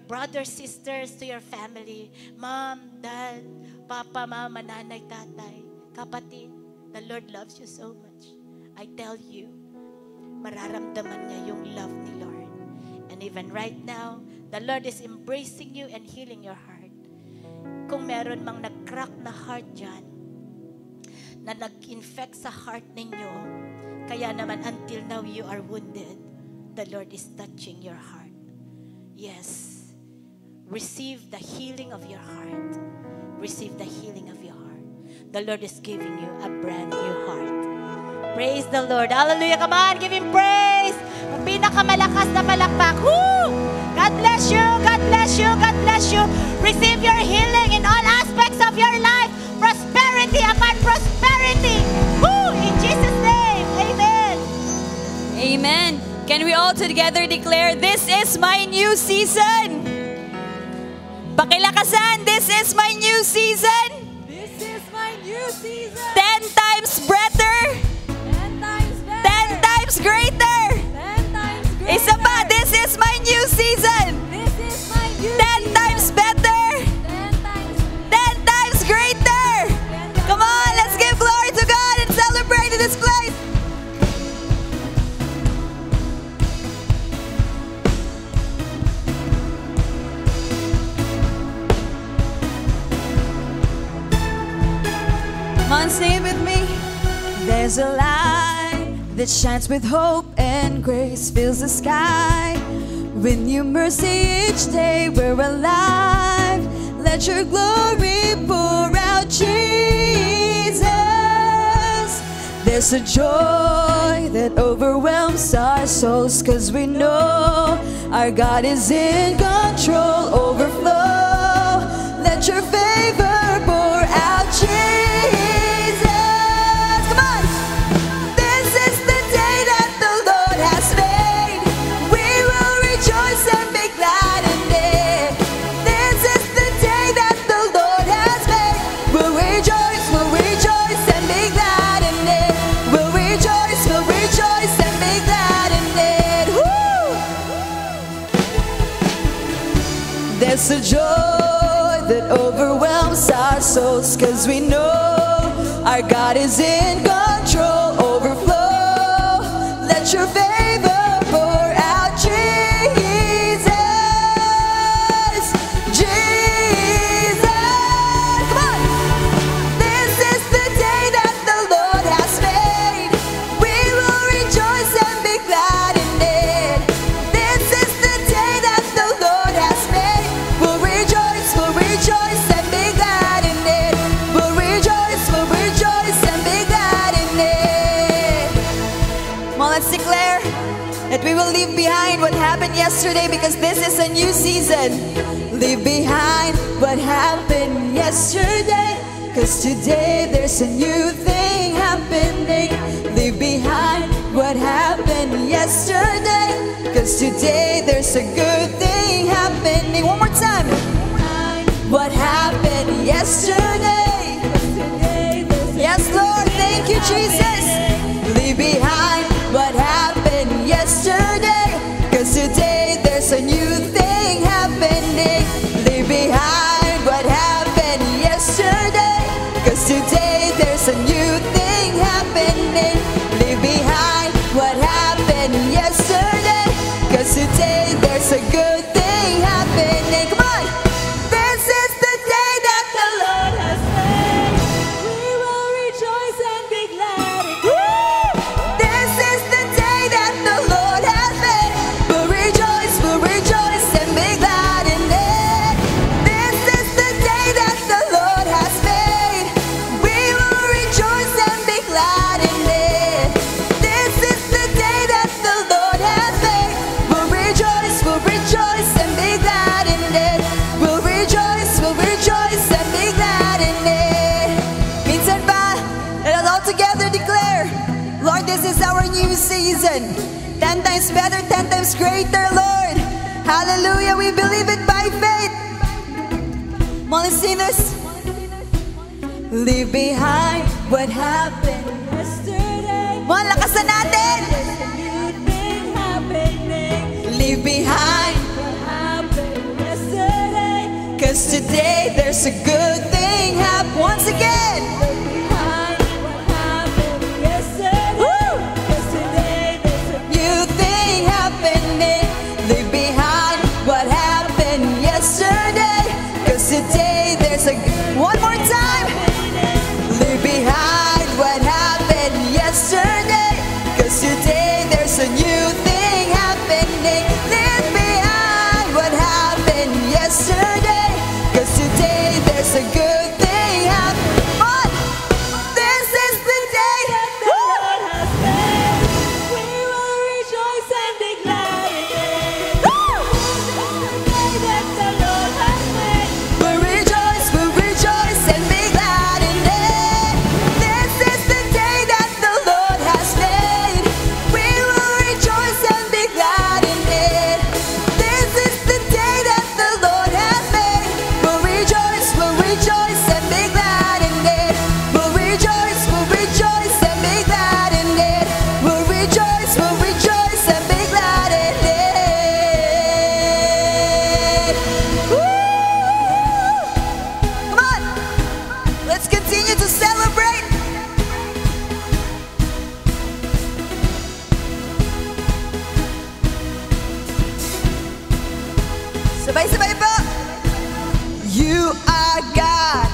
Speaker 4: brothers, sisters, to your family, Mom, Dad, Papa, Mama, Nanay, Tatay, kapatid, the Lord loves you so much. I tell you, mararamdaman niya yung love ni Lord. And even right now, the Lord is embracing you and healing your heart. Kung meron mang nag-crack na heart dyan, na nag-infect sa heart ninyo, kaya naman until now you are wounded, the Lord is touching your heart. Yes. Receive the healing of your heart. Receive the healing of your heart. The Lord is giving you a brand new heart. Praise the Lord. Hallelujah. Come on, give Him praise. Ang pinakamalakas na palakpak. Woo! God bless you. God bless you. God bless you. Receive your healing in all aspects of your life. Prosperity upon prosperity. Woo! In Jesus' name. Amen.
Speaker 2: Amen. Can we all together declare, this is my new season? Pakilakasan, this is my new season.
Speaker 1: This is my new season.
Speaker 2: 10 times better.
Speaker 1: 10 times better.
Speaker 2: 10 times greater.
Speaker 1: 10 times greater.
Speaker 2: Isa pa, this is my new season.
Speaker 1: This is my new
Speaker 2: 10 times better.
Speaker 1: 10 times
Speaker 2: 10 times greater. Come on, let's give glory to God and celebrate in this place. Come on, say it with me. There's a light that shines with hope and grace, fills the sky with new mercy each day. We're alive. Let your glory pour out, Jesus. There's a joy that overwhelms our souls, 'cause we know our God is in control. Overflow. Let your favor pour out, Jesus. Come on. This is the day that the Lord has made. We will rejoice and be glad in it. This is the day that the Lord has made. We'll rejoice and be glad in it. We'll rejoice and be glad in it. Woo! There's a joy that overwhelms our souls, 'cause we know our God is in control. Overflow. Let your favor pour out, Jesus. Jesus. Come on. This is the day that the Lord has made. We will rejoice and be glad in it. This is the day that the Lord has made. We'll rejoice and be glad in it. We'll rejoice and be glad in it. Come on, let's declare that we will leave behind what happened yesterday, because this is a new season. Leave behind what happened yesterday, 'cause today there's a new thing happening. Leave behind what happened yesterday, 'cause today there's a good thing happening. One more time. What happened yesterday? Yes, Lord, thank you, Jesus. Leave behind what happened yesterday, 'cause today there's a new thing happening. Leave behind what happened yesterday, 'cause today there's a new thing happening. Leave behind what happened yesterday, 'cause today there's a good thing happening. Come on. This is the day that the Lord has made.
Speaker 1: We will rejoice and be glad in it.
Speaker 2: Woo! This is the day that the Lord has made. We'll rejoice and be glad in it. This is the day that the Lord has made. We will rejoice and be glad in it. This is the day that the Lord has made. We'll rejoice and be glad in it. We'll rejoice and be glad in it. Minsan pa, let us all together declare, Lord, this is our new season. 10 times better, 10 times greater, Lord. Hallelujah, we believe it by faith. Come on, let's sing this. Leave behind what happened
Speaker 1: Yesterday,
Speaker 2: Mga lakasan natin
Speaker 1: new thing happening.
Speaker 2: Leave behind
Speaker 1: What happened yesterday?
Speaker 2: Cause today there's a good thing happen once again
Speaker 1: Behind what happened yesterday?
Speaker 2: Woo!
Speaker 1: Yesterday, there's a
Speaker 2: New thing happening Leave behind what happened yesterday Cause today there's a one more time Leave behind what happened yesterday Cause today there's a new thing happening Leave behind what happened yesterday Cause today there's a good thing happening on This is the day
Speaker 1: the Lord has made. We will rejoice and be glad in it. This is the day that the Lord has made.
Speaker 2: We'll rejoice and be glad in it. This is the day that the Lord has made. We will rejoice and be glad in it. This is the day that the Lord has made. We'll rejoice and be glad in it. We'll rejoice and be glad in it. We'll rejoice and be glad in it. Woo! Come on, let's continue to celebrate. Sabay-sabay po. You are God,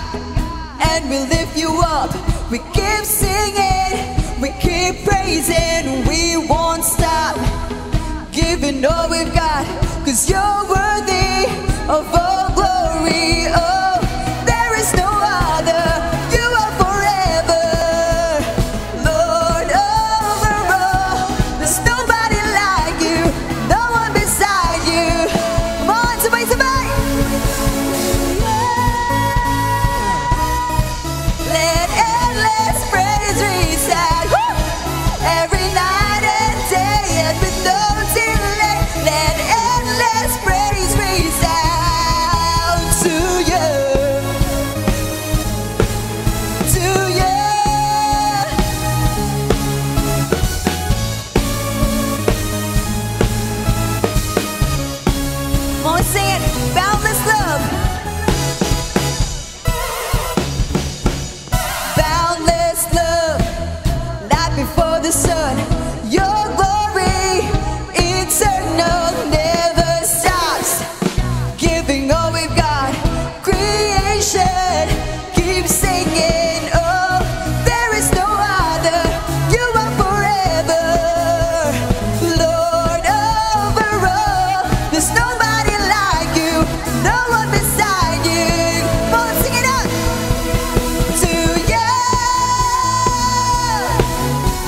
Speaker 2: and we lift you up. We keep singing, we keep praising, we won't stop giving all we've got, 'cause you're worthy of all glory. Oh, there is no other. You are forever, Lord over all. There's nobody like you, no one beside you. Come on, sabay-sabay. Let endless praise resound. Woo! Every night and day and with no delay. Let endless praise resound to you. To you. Come on, sing it. Boundless love. Boundless love, light before the sun. Your glory, eternal, never stops. Giving all we've got, creation keeps singing. Oh, there is no other. You are forever, Lord over all. There's nobody like you, no one beside you. Come on, sing it out. To you,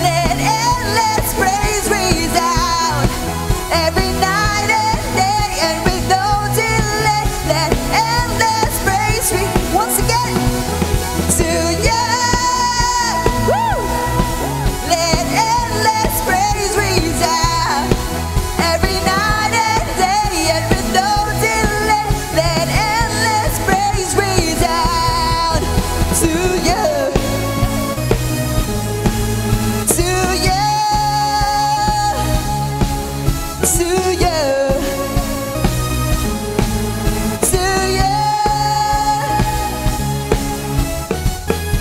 Speaker 2: let endless praise resound. Every night and day and with no delay. Let endless praise once again. To you, woo! Let endless praise resound. Every night and day and with no delay. Let endless praise resound. To you, to you, to you, to you.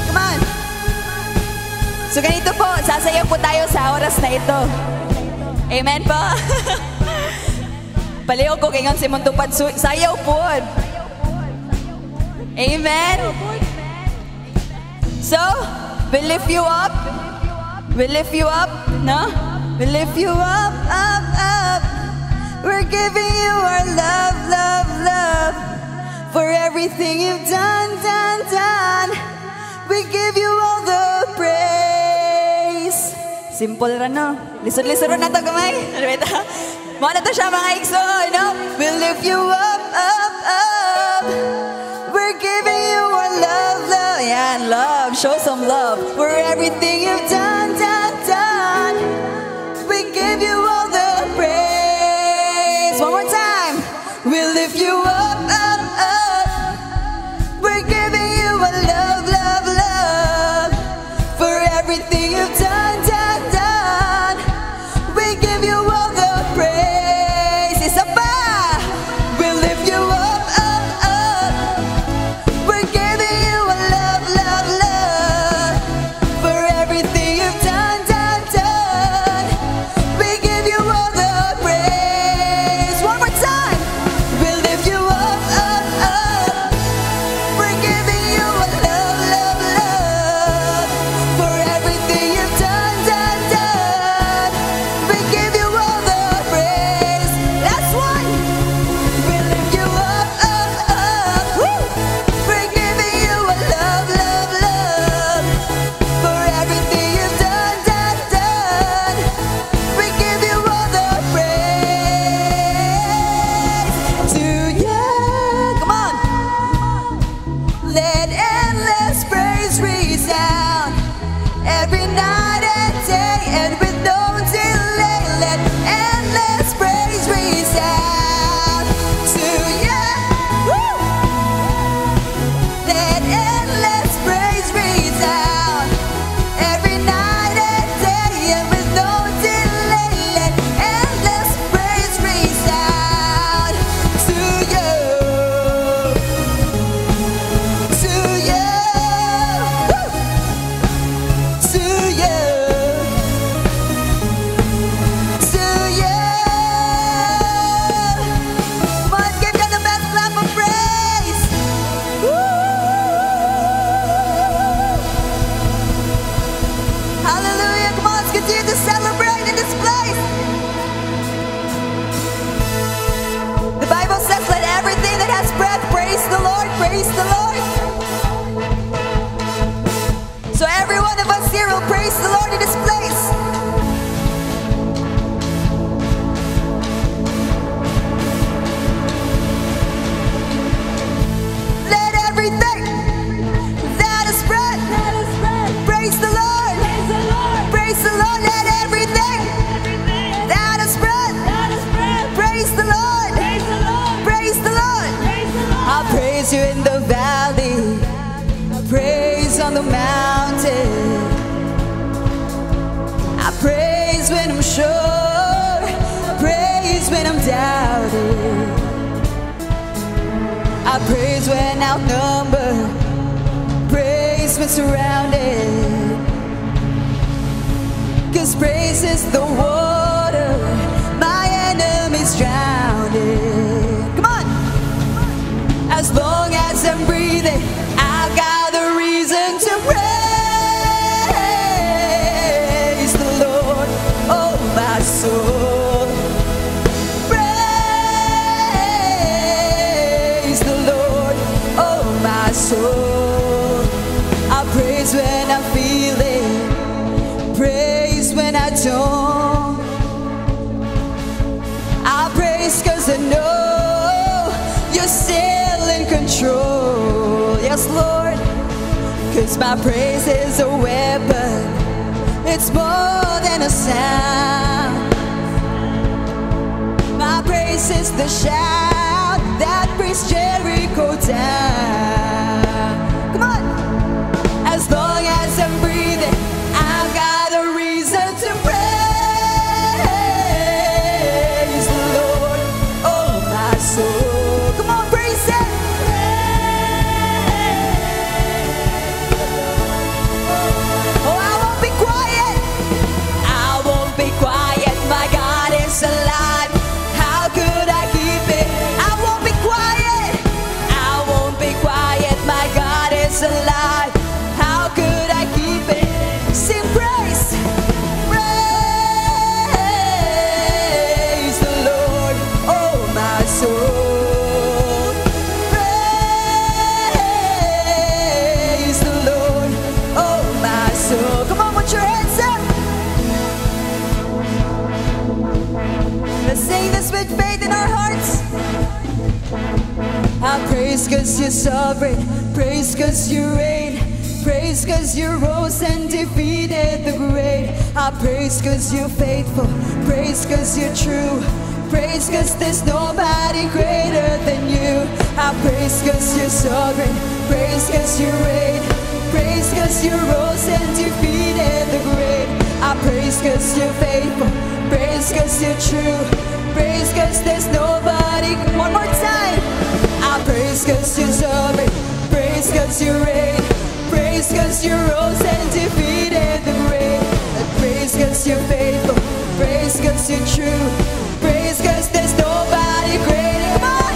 Speaker 2: Come on. So ganito po, sasayaw po tayo sa oras na ito. Amen po. Paliw ko kay si Muntupad sayaw po. Amen. So, we lift you up. We lift you up, no? We lift you up, up, up. We're giving you our love, love, love. For everything you've done, done, done. We give you all the praise. Simple ra, no? Lisod-lisod na ito, kamay. Ano ba ito? Mga na ito siya, mga ikso, no? We lift you up, up, up. We're giving you our love, love. Yeah, love. Show some love. For everything you've done, done, done. We give you all the praise. One more time. We lift you up, up, up. We're giving you a love, love, love. praise the Lord. So every one of us here will praise the Lord in this place. Let everything that is breath praise the Lord. Praise the Lord. Let everything that is breath praise the Lord. Praise the Lord. I'll praise you in the valley. I'll praise on the mountain. I praise when I'm sure. I praise when I'm doubting. I praise when outnumbered. Praise when surrounded. 'Cause praise is the water my enemies drowning. Come on! As long as I'm breathing, I've got a reason to praise the Lord, oh my soul. Praise the Lord, oh my soul. I praise when I'm feeling, praise when I don't. I praise 'cause I know you're still in control. Yes, Lord. 'Cause my praise is a weapon. It's more than a sound. My praise is the shout that brings Jericho down. Come on. As long as I'm breathing, I've got a reason to praise the Lord, oh my soul. Come on, praise it. Oh, I won't be quiet. I won't be quiet. My God is alive. How could I keep it? I won't be quiet. I won't be quiet. My God is alive. How could I keep it? Sing praise. Praise the Lord, oh my soul. Praise the Lord, oh my soul. Come on, put your hands up. Let's sing this with faith in our hearts. I praise 'cause you're sovereign. Praise 'cause you reign. Praise 'cause you rose and defeated the grave. I praise 'cause you're faithful. Praise 'cause you're true. Praise 'cause there's nobody greater than you. I praise 'cause you're sovereign. Praise 'cause you reign. Praise 'cause you rose and defeated the grave. I praise 'cause you're faithful. Praise 'cause you're true. Praise 'cause there's nobody. One more time. I praise 'cause you're sovereign. Praise 'cause you reign. Praise 'cause you rose and defeated the grave. Praise 'cause you're faithful. Praise 'cause you're true. Praise 'cause there's nobody greater. Come on.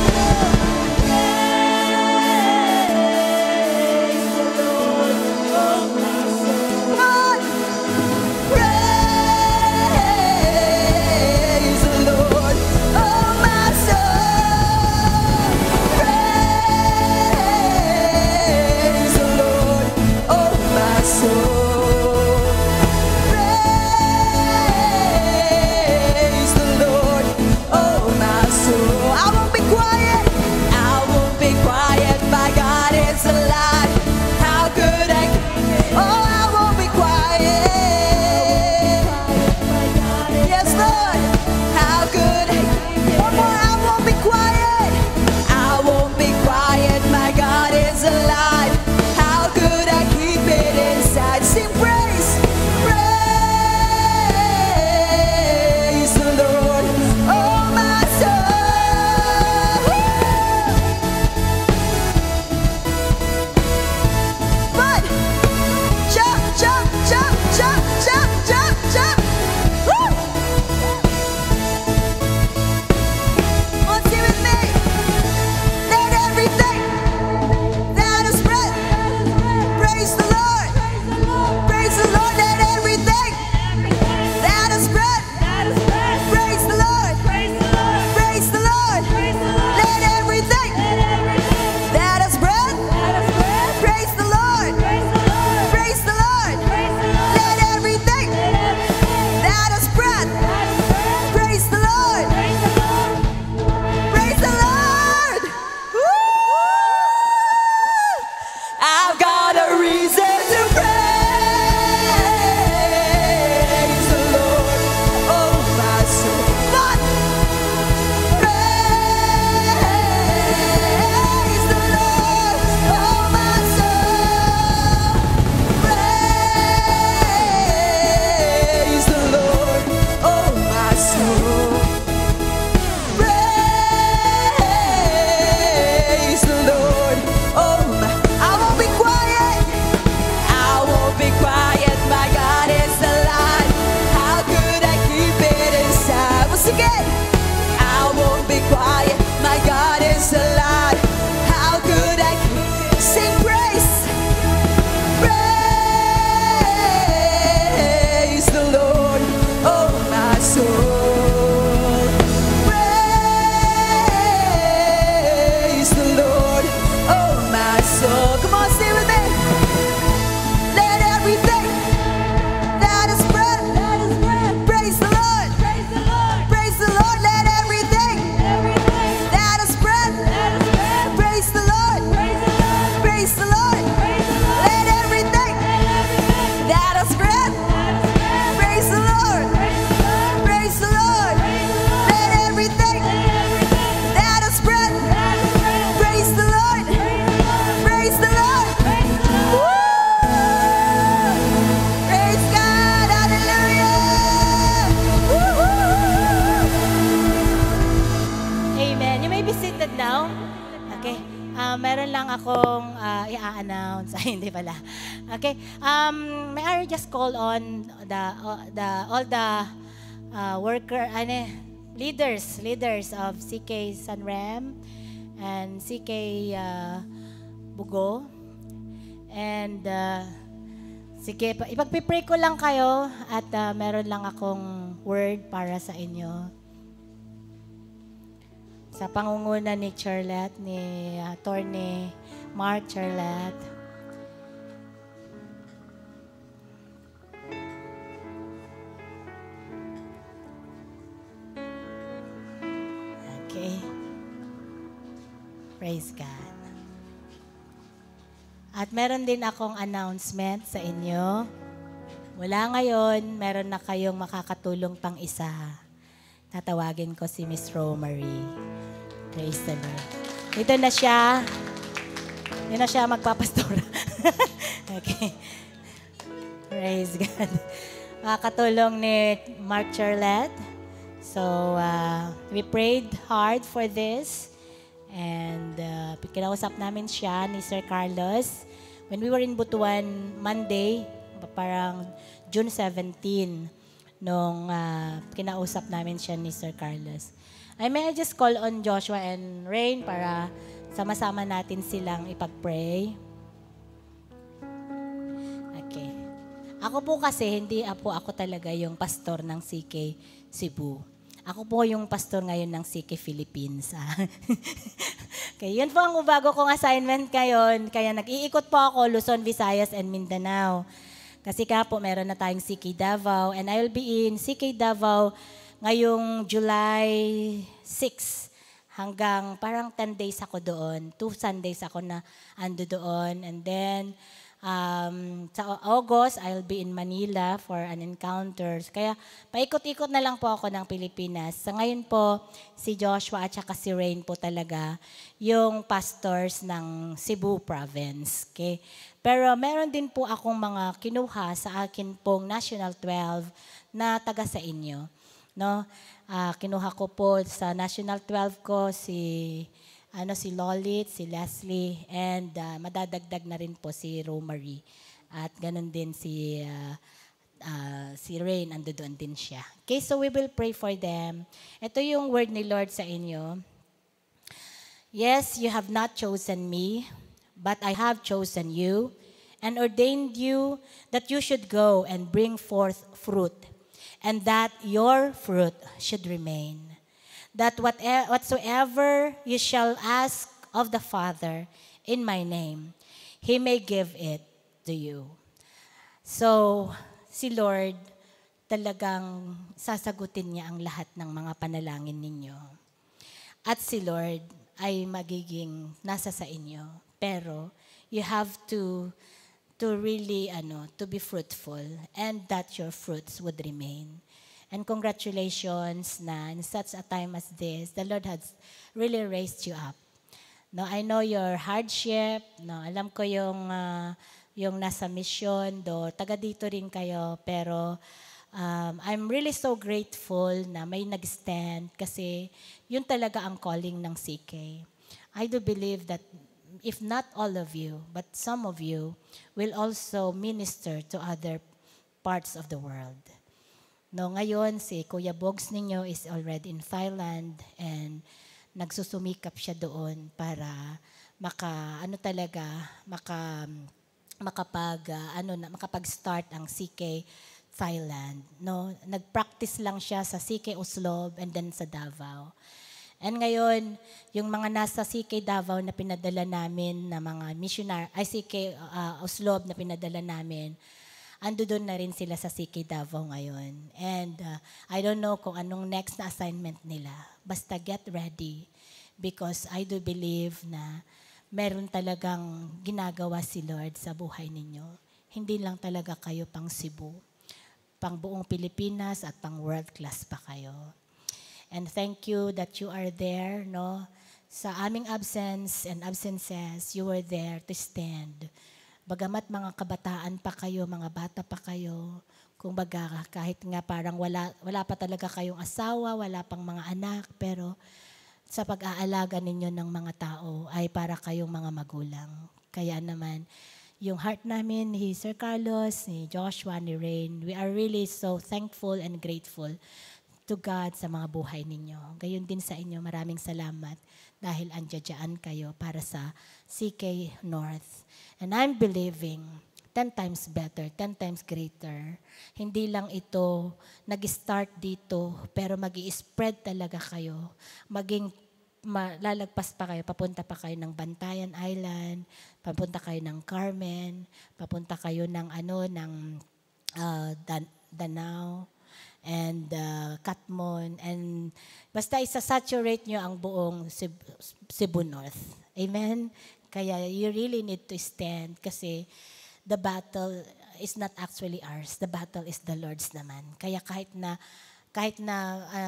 Speaker 2: Come on. Praise the Lord, oh my soul. Praise the Lord, oh my soul. Praise the Lord, oh my
Speaker 4: akong i-announce. Ay, hindi pala. Okay. May I just call on all the leaders of CK Sanrem and CK Bugo. And sige, ipagpipray ko lang kayo at meron lang akong word para sa inyo. Sa pangunguna ni Charlotte, ni Attorney Mark Charlotte. Okay. Praise God. At meron din akong announcement sa inyo. Mula ngayon, meron na kayong makakatulong pang isa. Tatawagin ko si Miss Romary. Praise the Lord. Dito na siya. Dito na siya magpapastora. Okay. Praise God. Makakatulong ni Mark Charlotte. So, we prayed hard for this. And kinausap namin siya ni Sir Carlos. When we were in Butuan Monday, parang June 17, nung kinausap namin siya ni Sir Carlos. May I just call on Joshua and Rain para sama-sama natin silang ipag-pray. Okay. Ako po kasi, hindi po ako talaga yung pastor ng CK Cebu. Ako po yung pastor ngayon ng CK Philippines. Okay, yun po ang bago kong assignment ngayon. Kaya nag-iikot po ako Luzon, Visayas, and Mindanao. Kasi ka po, meron na tayong CK Davao. And I will be in CK Davao ngayong July 6 hanggang parang 10 days ako doon. 2 Sundays ako na ando doon. And then, sa August, I'll be in Manila for an encounter. Kaya, paikot-ikot na lang po ako ng Pilipinas. Sa ngayon po, si Joshua at saka si Rain po talaga yung pastors ng Cebu Province. Okay? Pero meron din po akong mga kinuha sa akin pong National 12 na taga sa inyo. No? Kinuha ko po sa National 12 ko si Lolit, si Leslie, and madadagdag na rin po si Romary. At ganun din si Rain, ando doon din siya. Okay, so we will pray for them. Ito yung word ni Lord sa inyo. Yes, you have not chosen me, but I have chosen you and ordained you that you should go and bring forth fruit, and that your fruit should remain. That whatsoever you shall ask of the Father in my name, He may give it to you. So, si Lord, talagang sasagutin niya ang lahat ng mga panalangin ninyo. At si Lord ay magiging nasa sa inyo. Pero, you have to really, to be fruitful and that your fruits would remain. And congratulations na in such a time as this, the Lord has really raised you up. No, I know your hardship. No, alam ko yung nasa mission, taga dito rin kayo. Pero I'm really so grateful na may nag-stand kasi yun talaga ang calling ng CK. I do believe that if not all of you, but some of you will also minister to other parts of the world. No, ngayon, si Kuya Bogs ninyo is already in Thailand and nagsusumikap siya doon para makapag-start ang CK Thailand. No, nag-practice lang siya sa CK Oslob and then sa Davao. And ngayon, yung mga nasa CK Davao na pinadala namin na mga missionary, CK Oslob na pinadala namin, ando doon na rin sila sa CK Davao ngayon. And I don't know kung anong next na assignment nila. Basta get ready because I do believe na meron talagang ginagawa si Lord sa buhay ninyo. Hindi lang talaga kayo pang Cebu, pang buong Pilipinas at pang world class pa kayo. And thank you that you are there, no? Sa aming absence and absences, you were there to stand. Bagamat mga kabataan pa kayo, mga bata pa kayo, kung baga kahit nga parang wala pa talaga kayong asawa, wala pang mga anak, pero
Speaker 5: sa pag-aalaga ninyo ng mga tao ay para kayong mga magulang. Kaya naman, yung heart namin ni Sir Carlos, ni Joshua, ni Rain, we are really so thankful and grateful to God sa mga buhay ninyo. Gayon din sa inyo, maraming salamat dahil andyan kayo para sa CK North. And I'm believing 10 times better, 10 times greater. Hindi lang ito nag-start dito, pero mag-i-spread talaga kayo. Lalagpas pa kayo, papunta pa kayo ng Bantayan Island, papunta kayo ng Carmen, papunta kayo ng Danao, and Katmon, and basta isa-saturate nyo ang buong Cebu North. Amen? Kaya you really need to stand kasi the battle is not actually ours. The battle is the Lord's naman. Kaya kahit na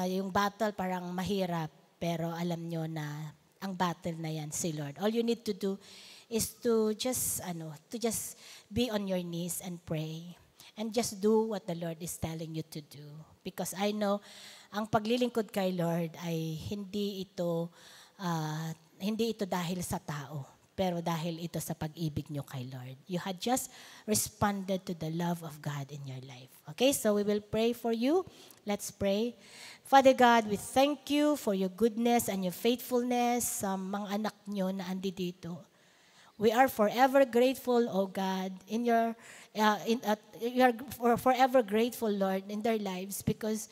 Speaker 5: yung battle parang mahirap, pero alam nyo na ang battle na yan si Lord. All you need to do is to just be on your knees and pray. And just do what the Lord is telling you to do. Because I know, ang paglilingkod kay Lord ay hindi ito dahil sa tao, pero dahil ito sa pag-ibig nyo kay Lord. You had just responded to the love of God in your life. Okay, so we will pray for you. Let's pray. Father God, we thank you for your goodness and your faithfulness sa mga anak nyo na andi dito. We are forever grateful, O God, you are forever grateful, Lord, in their lives because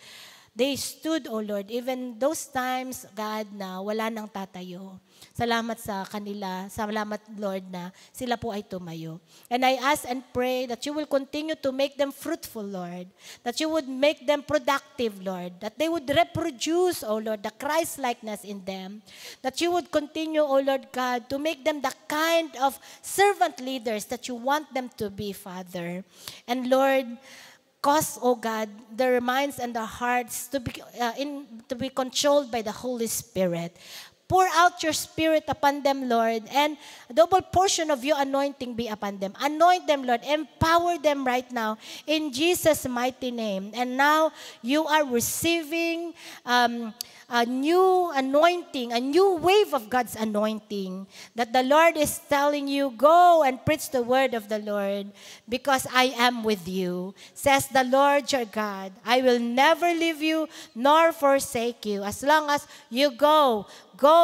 Speaker 5: they stood, O Lord, even those times, God, na wala nang tatayo. Salamat sa kanila. Salamat, Lord, na sila po ay tumayo. And I ask and pray that you will continue to make them fruitful, Lord. That you would make them productive, Lord. That they would reproduce, O Lord, the Christ-likeness in them. That you would continue, O Lord God, to make them the kind of servant leaders that you want them to be, Father. And Lord, cause, O God, their minds and their hearts to be controlled by the Holy Spirit. Pour out your Spirit upon them, Lord, and a double portion of your anointing be upon them. Anoint them, Lord. Empower them right now in Jesus' mighty name. And now you are receiving a new anointing, a new wave of God's anointing, that the Lord is telling you, go and preach the word of the Lord, because I am with you, says the Lord your God. I will never leave you nor forsake you. As long as you go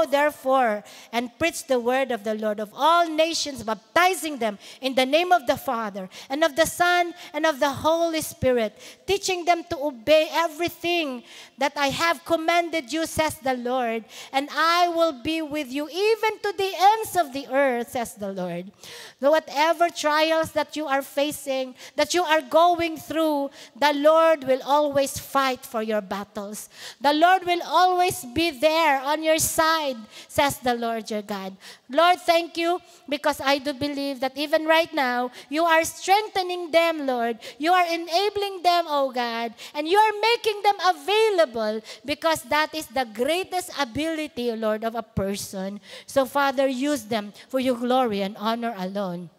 Speaker 5: therefore and preach the word of the Lord of all nations, baptizing them in the name of the Father and of the Son and of the Holy Spirit, teaching them to obey everything that I have commanded you, says the Lord, and I will be with you even to the ends of the earth, says the Lord. So whatever trials that you are facing, that you are going through, the Lord will always fight for your battles. The Lord will always be there on your side, says the Lord your God. Lord, thank you, because I do believe that even right now, you are strengthening them, Lord. You are enabling them, oh God, and you are making them available, because that is the greatest ability, Lord, of a person. So, Father, use them for your glory and honor alone.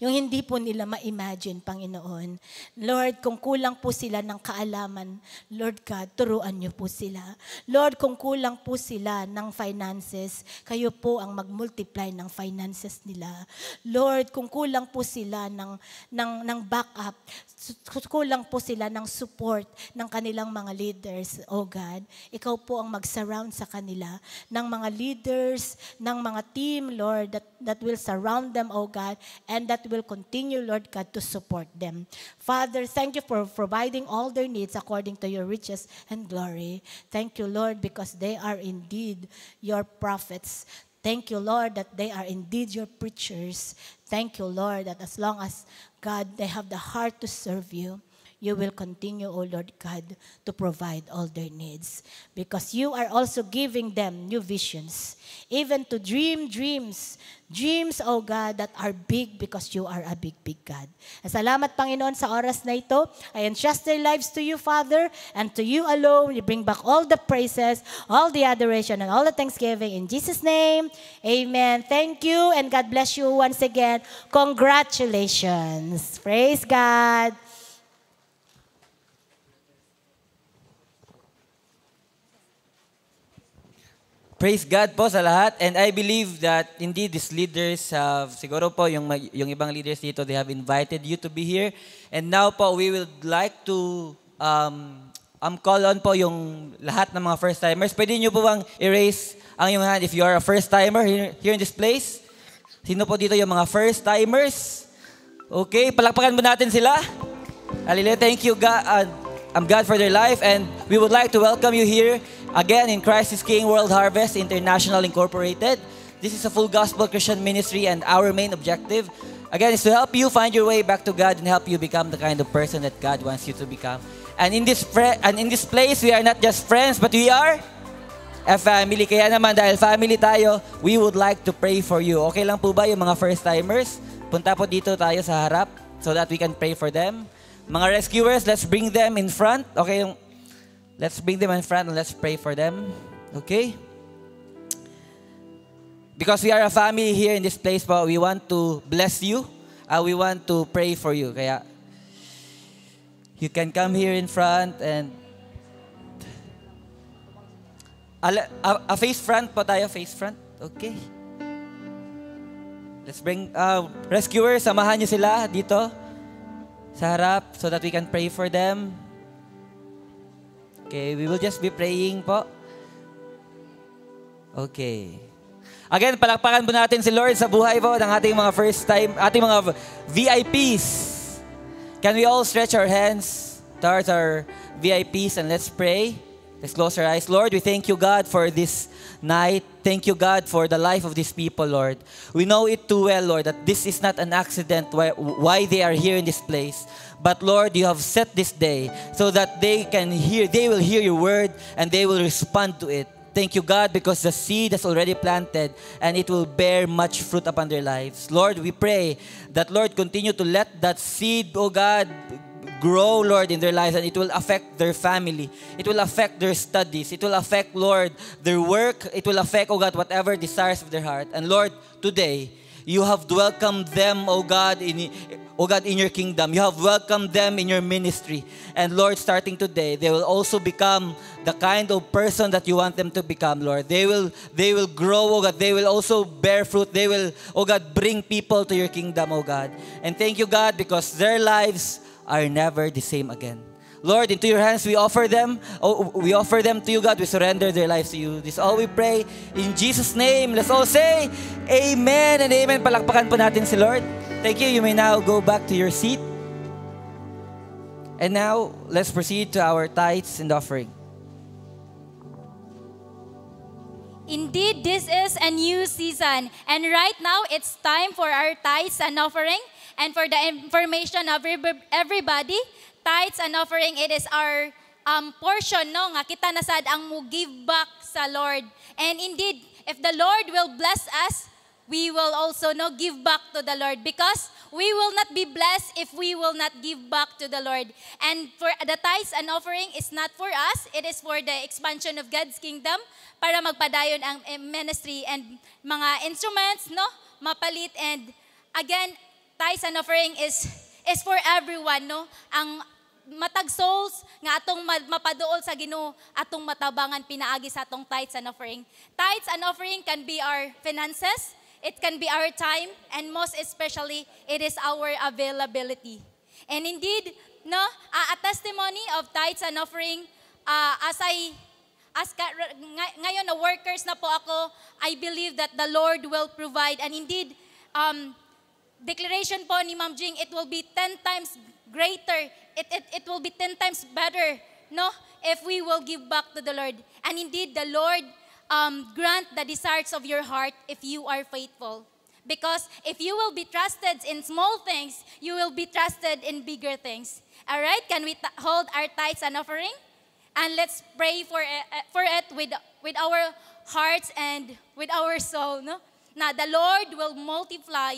Speaker 5: Yung hindi po nila ma-imagine, Panginoon. Lord, kung kulang po sila ng kaalaman, Lord God, turuan niyo po sila. Lord, kung kulang po sila ng finances, kayo po ang mag-multiply ng finances nila. Lord, kung kulang po sila ng backup, kulang po sila ng support ng kanilang mga leaders, oh God, ikaw po ang mag-surround sa kanila ng mga leaders, ng mga team, Lord, that will surround them, oh God, and that will continue, Lord God, to support them. Father, thank you for providing all their needs according to your riches and glory. Thank you, Lord, because they are indeed your prophets. Thank you, Lord, that they are indeed your preachers. Thank you, Lord, that as long as, God, they have the heart to serve you, you will continue, O Lord God, to provide all their needs. Because you are also giving them new visions, even to dream dreams, O God, that are big because you are a big, big God. Salamat, Panginoon, sa oras na ito. I entrust their lives to you, Father, and to you alone. You bring back all the praises, all the adoration, and all the thanksgiving. In Jesus' name, amen. Thank you, and God bless you once again. Congratulations. Praise God.
Speaker 3: Praise God po sa lahat. And I believe that indeed these leaders have, siguro po yung ibang leaders dito, they have invited you to be here. And now po, we would like to call on po yung lahat ng mga first-timers. Pwede nyo po bang erase ang yung hand if you are a first-timer here in this place? Sino po dito yung mga first-timers? Okay, palakpakan mo natin sila. Hallelujah. Thank you, God. God for their life. And we would like to welcome you here again in Christ is King World Harvest International Incorporated. This is a full gospel Christian ministry, and our main objective, again, is to help you find your way back to God and help you become the kind of person that God wants you to become. And in this place, we are not just friends, but we are a family. Kaya naman, dahil family tayo, we would like to pray for you. Okay lang po ba yung mga first-timers? Punta po dito tayo sa harap so that we can pray for them. Mga rescuers, let's bring them in front. Okay, let's bring them in front and let's pray for them. Okay? Because we are a family here in this place, but we want to bless you. We want to pray for you. Kaya, you can come here in front and a face front po tayo, face front. Okay. Let's bring rescuers, samahan niyo sila dito sa harap so that we can pray for them. Okay, we will just be praying po. Okay. Again, palakpakan po natin si Lord sa buhay po ng ating mga ating mga VIPs. Can we all stretch our hands towards our VIPs and let's pray? Let's close our eyes. Lord, we thank you, God, for this night. Thank you, God, for the life of these people, Lord. We know it too well, Lord, that this is not an accident why they are here in this place. But, Lord, you have set this day so that they will hear your word and they will respond to it. Thank you, God, because the seed is already planted and it will bear much fruit upon their lives. Lord, we pray that, Lord, continue to let that seed, oh God, grow, Lord, in their lives, and it will affect their family. It will affect their studies. It will affect, Lord, their work. It will affect, oh God, whatever desires of their heart. And Lord, today, you have welcomed them, oh God, in your kingdom. You have welcomed them in your ministry. And Lord, starting today, they will also become the kind of person that you want them to become, Lord. They will grow, oh God. They will also bear fruit. They will, oh God, bring people to your kingdom, oh God. And thank you, God, because their lives are never the same again. Lord, into your hands we offer them. We offer them to you, God. We surrender their lives to you. This is all we pray in Jesus' name. Let's all say amen and amen. Palakpakan po natin si Lord. Thank you. You may now go back to your seat. And now, let's proceed to our tithes and offering.
Speaker 2: Indeed, this is a new season. And right now, it's time for our tithes and offering. And for the information of everybody, tithes and offering, it is our portion, no? Nga kita na sad ang mo give back sa Lord. And indeed, if the Lord will bless us, we will also give back to the Lord, because we will not be blessed if we will not give back to the Lord. And for the tithes and offering is not for us, it is for the expansion of God's kingdom, para magpadayon ang ministry and mga instruments, no? Mapalit. And again, tithes and offering is for everyone, no? Ang matag souls nga atong mapaduol sa Ginoo, atong matabangan pinaagi sa atong tithes and offering. Tithes and offering can be our finances, it can be our time, and most especially, it is our availability. And indeed, no, a testimony of tithes and offering, ngayon na workers na po ako, I believe that the Lord will provide. And indeed, declaration po ni Ma'am Jing, it will be 10 times greater. It will be 10 times better, no? If we will give back to the Lord. And indeed, the Lord grant the desires of your heart if you are faithful. Because if you will be trusted in small things, you will be trusted in bigger things. All right? Can we hold our tithes and offering? And let's pray for it with our hearts and with our soul, no? Now, the Lord will multiply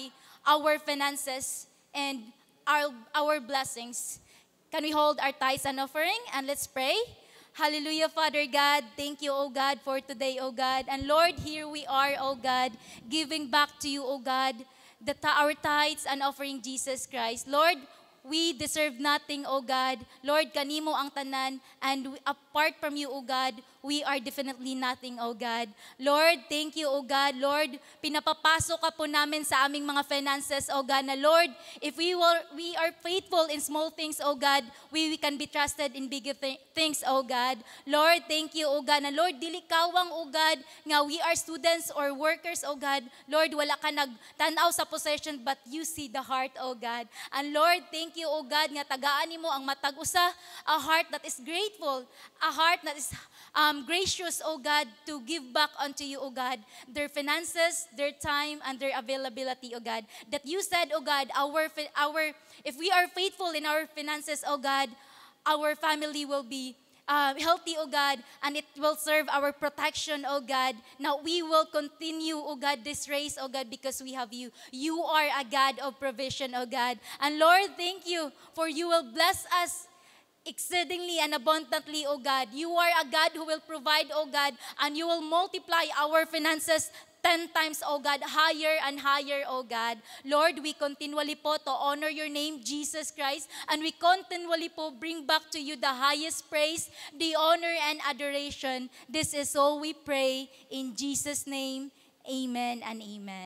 Speaker 2: our finances and our blessings. Can we hold our tithes and offering? And let's pray. Hallelujah, Father God. Thank you, O God, for today, O God. And Lord, here we are, O God, giving back to you, O God, our tithes and offering Jesus Christ. Lord, we deserve nothing, O God. Lord, kanimo ang tanan, and apart from you, O God,
Speaker 6: we are definitely nothing, O God. Lord, thank you, O God. Lord, pinapapasok ka po namin sa aming mga finances, O God, na Lord, if we are faithful in small things, O God, we can be trusted in bigger things, O God. Lord, thank you, O God, na Lord, dili kawang, O God, nga we are students or workers, O God. Lord, wala ka nagtanaw sa possession, but you see the heart, O God. And Lord, thank you, O God, nga tagaan mo ang matag usa, a heart that is grateful, a heart that is gracious, O God, to give back unto you, O God, their finances, their time, and their availability, O God. That you said, O God, if we are faithful in our finances, O God, our family will be healthy, O God, and it will serve our protection, O God. Now we will continue, O God, this race, O God, because we have you. You are a God of provision, O God. And Lord, thank you for you will bless us exceedingly and abundantly, O God. You are a God who will provide, O God, and you will multiply our finances 10 times, O God, higher and higher, O God. Lord, we continually po to honor your name, Jesus Christ, and we continually po bring back to you the highest praise, the honor, and adoration. This is all we pray in Jesus' name. Amen and amen.